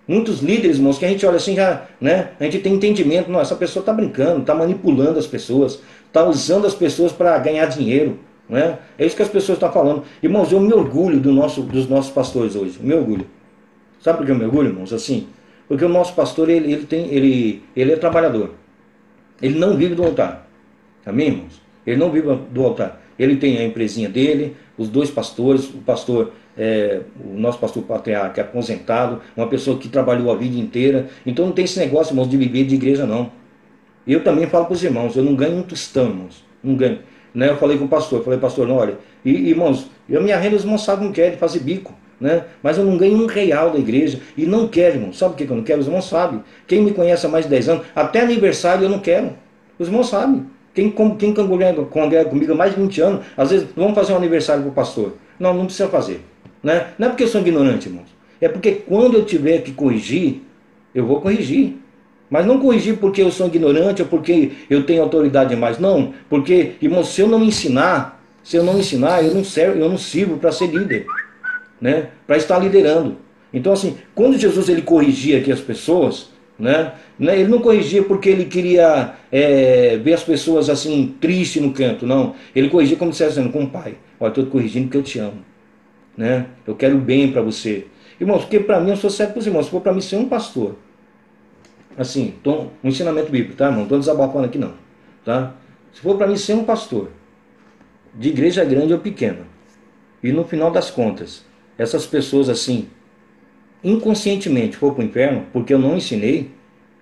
Muitos líderes, irmãos, que a gente olha assim, já, né? A gente tem entendimento, não, essa pessoa está brincando, está manipulando as pessoas, está usando as pessoas para ganhar dinheiro, né? É isso que as pessoas estão falando. Irmãos, eu me orgulho dos nossos pastores hoje, me orgulho. Sabe por que eu me orgulho, irmãos? Assim, porque o nosso pastor, ele é trabalhador. Ele não vive do altar. Amém, irmãos? Ele não vive do altar. Ele tem a empresinha dele, os dois pastores, o pastor, o nosso pastor patriarca é aposentado, uma pessoa que trabalhou a vida inteira. Então não tem esse negócio, irmãos, de viver de igreja, não. Eu também falo para os irmãos, eu não ganho um tostão, irmãos. Não ganho. Né? Eu falei com o pastor, pastor, não, olha, irmãos, eu minha renda, os irmãos sabem, não querem fazer bico. Né? Mas eu não ganho um real da igreja e não quero, irmão. Sabe por que eu não quero? Os irmãos sabem. Quem me conhece há mais de 10 anos, até aniversário eu não quero. Os irmãos sabem. Quem congrega comigo há mais de 20 anos, às vezes vamos fazer um aniversário para o pastor. Não, não precisa fazer. Né? Não é porque eu sou ignorante, irmãos. É porque quando eu tiver que corrigir, eu vou corrigir. Mas não corrigir porque eu sou ignorante ou porque eu tenho autoridade demais. Não, porque, irmãos, se eu não ensinar, eu não sirvo para ser líder. Né, para estar liderando. Então assim, quando Jesus ele corrigia aqui as pessoas, né, ele não corrigia porque ele queria ver as pessoas assim tristes no canto, não. Ele corrigia como se estivesse com o pai. Olha, estou te corrigindo porque eu te amo, né? Eu quero o bem para você, irmãos. Porque para mim eu sou certo para os irmãos. Se for para mim ser um pastor, assim, um ensinamento bíblico, tá, irmão? Não estou desabafando aqui não, tá? Se for para mim ser um pastor de igreja grande ou pequena, e no final das contas essas pessoas assim, inconscientemente for para o inferno, porque eu não ensinei,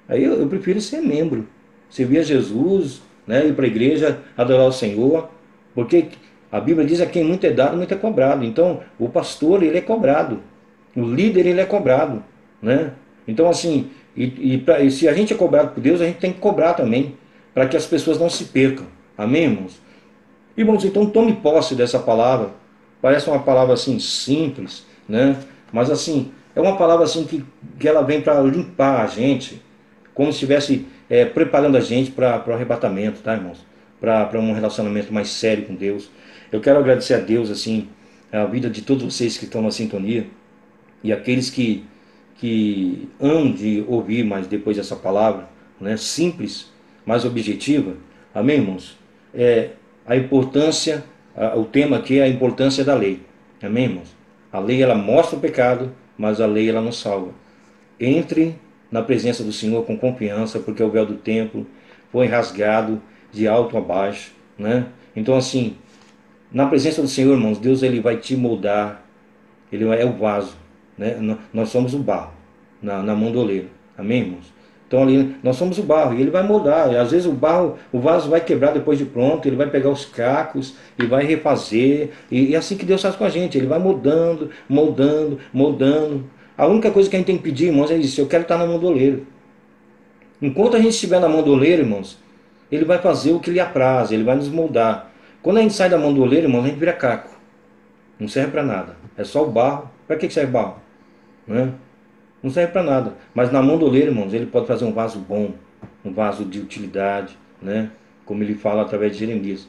aí eu prefiro ser membro, servir a Jesus, né, ir para a igreja, adorar o Senhor, porque a Bíblia diz: a quem muito é dado, muito é cobrado. Então o pastor ele é cobrado, o líder ele é cobrado, né? Então assim, e se a gente é cobrado por Deus, a gente tem que cobrar também, para que as pessoas não se percam. Amém, irmãos? Irmãos, então tome posse dessa palavra. Parece uma palavra assim simples, né? Mas assim, é uma palavra assim que ela vem para limpar a gente, como se estivesse preparando a gente para o arrebatamento, tá, irmãos? Para um relacionamento mais sério com Deus. Eu quero agradecer a Deus, assim, a vida de todos vocês que estão na sintonia e aqueles que hão de ouvir mais depois dessa palavra, né? Simples, mas objetiva. Amém, irmãos? A importância, o tema aqui é a importância da lei. Amém, irmãos? A lei ela mostra o pecado, mas a lei ela não salva. Entre na presença do Senhor com confiança, porque o véu do templo foi rasgado de alto a baixo, né? Então assim, na presença do Senhor, irmãos, Deus ele vai te moldar. Ele é o vaso, né? Nós somos o barro na mão do oleiro. Amém, irmãos? Então ali nós somos o barro e ele vai moldar. E às vezes o vaso vai quebrar depois de pronto, ele vai pegar os cacos e vai refazer. E é assim que Deus faz com a gente. Ele vai moldando, moldando, moldando. A única coisa que a gente tem que pedir, irmãos, é isso: eu quero estar na mão do oleiro. Enquanto a gente estiver na mão do oleiro, irmãos, ele vai fazer o que lhe apraz, ele vai nos moldar. Quando a gente sai da mão do oleiro, irmãos, a gente vira caco. Não serve para nada. É só o barro. Para que serve barro? Né? Não serve para nada. Mas na mão do oleiro, irmãos, ele pode fazer um vaso bom, um vaso de utilidade, né? Como ele fala através de Jeremias,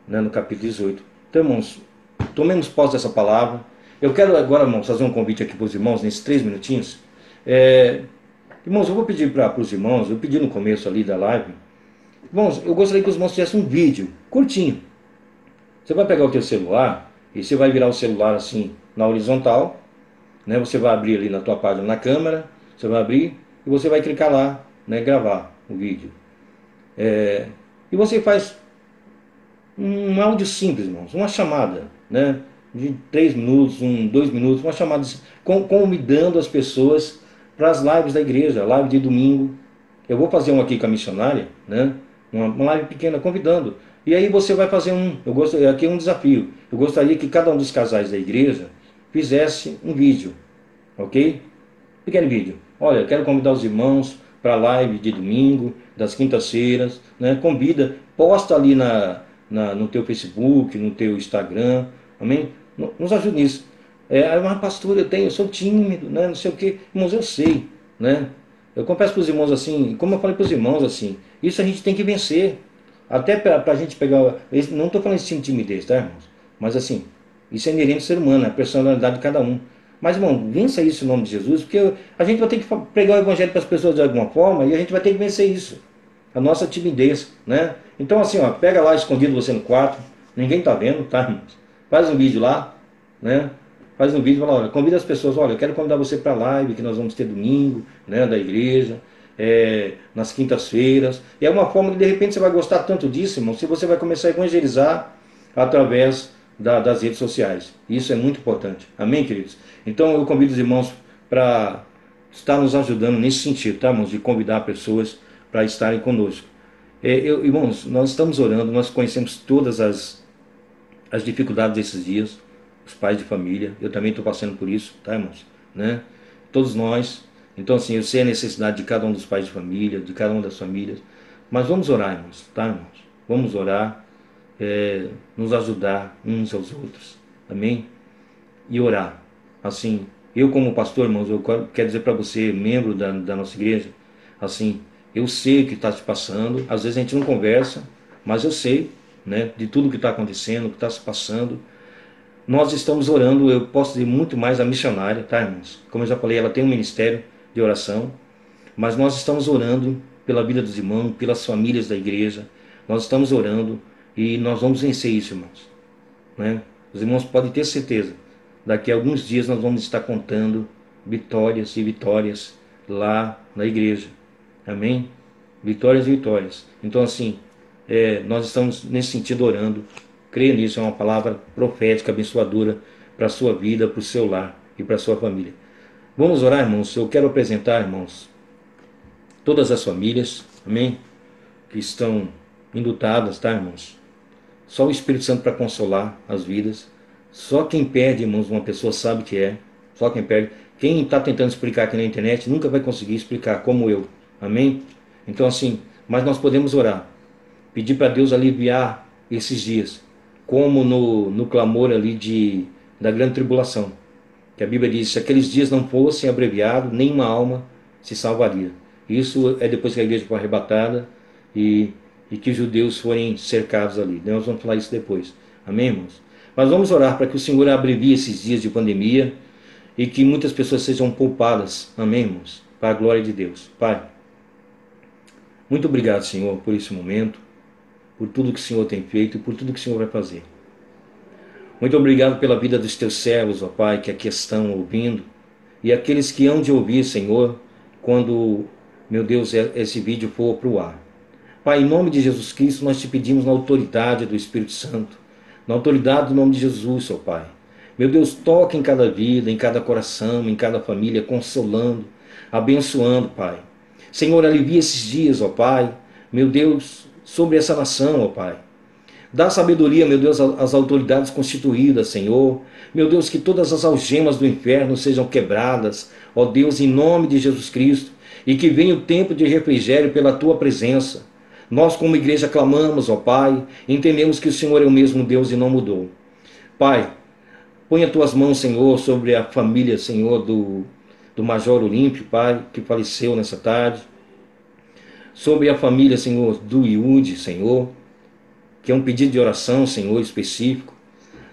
né? No capítulo 18. Então, irmãos, tomemos posse dessa palavra. Eu quero agora, irmãos, fazer um convite aqui para os irmãos, nesses 3 minutinhos. Irmãos, eu vou pedir para os irmãos, eu pedi no começo ali da live. Irmãos, eu gostaria que os irmãos fizessem um vídeo curtinho. Você vai pegar o teu celular e você vai virar o celular assim na horizontal, né? Você vai abrir ali na tua página na câmera, você vai abrir e você vai clicar lá, né? Gravar o vídeo. E você faz um áudio simples, irmãos, uma chamada, né? De 3 minutos, 2 minutos, uma chamada convidando as pessoas para as lives da igreja, live de domingo. Eu vou fazer uma aqui com a missionária, né? Uma live pequena, convidando. E aí você vai fazer aqui é um desafio. Eu gostaria que cada um dos casais da igreja fizesse um vídeo, ok? Pequeno vídeo. Olha, eu quero convidar os irmãos para a live de domingo, das quintas-feiras, né? Convida, posta ali no teu Facebook, no teu Instagram, amém? Nos ajude nisso. Mas pastor, eu sou tímido, né? Não sei o que. Irmãos, eu sei, né? Eu confesso para os irmãos assim, como eu falei para os irmãos assim, isso a gente tem que vencer. Até para a gente pegar, não estou falando de timidez, tá, irmãos? Mas assim, Isso é inerente ao ser humano, é a personalidade de cada um. Mas, irmão, vença isso em nome de Jesus, porque a gente vai ter que pregar o evangelho para as pessoas de alguma forma e a gente vai ter que vencer isso. A nossa timidez, né? Então, assim, ó, pega lá escondido você no quarto, ninguém tá vendo, tá, irmãos? Faz um vídeo lá, né? Faz um vídeo e fala, olha, convida as pessoas, olha, eu quero convidar você para a live que nós vamos ter domingo, né, da igreja, nas quintas-feiras. E é uma forma que de repente você vai gostar tanto disso, irmão, se você vai começar a evangelizar através das redes sociais. Isso é muito importante. Amém, queridos? Então eu convido os irmãos para estar nos ajudando nesse sentido, tá, irmãos? De convidar pessoas para estarem conosco. Irmãos, nós estamos orando, nós conhecemos todas as dificuldades desses dias, os pais de família, eu também estou passando por isso, tá, irmãos? Né? Todos nós. Então, assim, eu sei a necessidade de cada um dos pais de família, de cada uma das famílias, mas vamos orar, irmãos, tá, irmãos? Vamos orar, nos ajudar uns aos outros, amém? E orar, assim, eu como pastor, irmãos, eu quero dizer para você, membro da nossa igreja, assim, eu sei o que está se passando, às vezes a gente não conversa, mas eu sei, né, de tudo que está acontecendo, o que está se passando. Nós estamos orando, eu posso dizer muito mais a missionária, tá, irmãos? Como eu já falei, ela tem um ministério de oração, mas nós estamos orando pela vida dos irmãos, pelas famílias da igreja, nós estamos orando e nós vamos vencer isso, irmãos, né? Os irmãos podem ter certeza, daqui a alguns dias nós vamos estar contando vitórias e vitórias lá na igreja, amém? Vitórias e vitórias. Então, assim, nós estamos nesse sentido orando. Creia nisso, é uma palavra profética, abençoadora para a sua vida, para o seu lar e para a sua família. Vamos orar, irmãos. Eu quero apresentar, irmãos, todas as famílias, amém? Que estão enlutadas, tá, irmãos? Só o Espírito Santo para consolar as vidas. Só quem perde, irmãos, uma pessoa sabe que é. Só quem perde. Quem está tentando explicar aqui na internet nunca vai conseguir explicar, como eu. Amém? Então, assim, mas nós podemos orar. Pedir para Deus aliviar esses dias. Como no clamor ali da grande tribulação. Que a Bíblia diz, se aqueles dias não fossem abreviados, nenhuma alma se salvaria. Isso é depois que a igreja foi arrebatada e que os judeus forem cercados ali. Nós vamos falar isso depois. Amém, irmãos? Mas vamos orar para que o Senhor abrevie esses dias de pandemia e que muitas pessoas sejam poupadas. Amém, irmãos? Para a glória de Deus. Pai, muito obrigado, Senhor, por esse momento, por tudo que o Senhor tem feito e por tudo que o Senhor vai fazer. Muito obrigado pela vida dos teus servos, ó Pai, que aqui estão ouvindo, e aqueles que hão de ouvir, Senhor, quando, meu Deus, esse vídeo for para o ar. Pai, em nome de Jesus Cristo, nós te pedimos na autoridade do Espírito Santo, na autoridade do nome de Jesus, ó Pai. Meu Deus, toca em cada vida, em cada coração, em cada família, consolando, abençoando, Pai. Senhor, alivia esses dias, ó Pai, meu Deus, sobre essa nação, ó Pai. Dá sabedoria, meu Deus, às autoridades constituídas, Senhor. Meu Deus, que todas as algemas do inferno sejam quebradas, ó Deus, em nome de Jesus Cristo. E que venha o tempo de refrigério pela Tua presença. Nós, como igreja, clamamos, ó Pai, entendemos que o Senhor é o mesmo Deus e não mudou. Pai, põe as Tuas mãos, Senhor, sobre a família, Senhor, do Major Olímpio, Pai, que faleceu nessa tarde. Sobre a família, Senhor, do Iude, Senhor, que é um pedido de oração, Senhor, específico.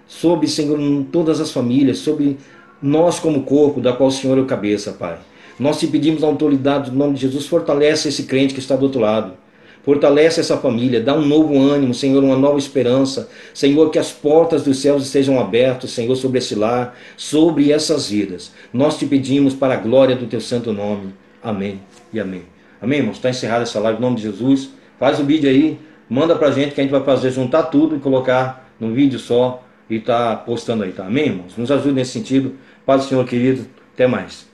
Sobre, Senhor, todas as famílias, sobre nós como corpo, da qual o Senhor é o cabeça, Pai. Nós te pedimos na autoridade do nome de Jesus, fortalece esse crente que está do outro lado. Fortalece essa família, dá um novo ânimo, Senhor, uma nova esperança. Senhor, que as portas dos céus estejam abertas, Senhor, sobre esse lar, sobre essas vidas. Nós te pedimos para a glória do teu santo nome. Amém e amém. Amém, irmãos? Está encerrada essa live em nome de Jesus. Faz o vídeo aí. Manda pra gente que a gente vai fazer, juntar tudo e colocar num vídeo só e tá postando aí, tá? Amém, irmãos? Nos ajude nesse sentido. Paz do Senhor, querido. Até mais.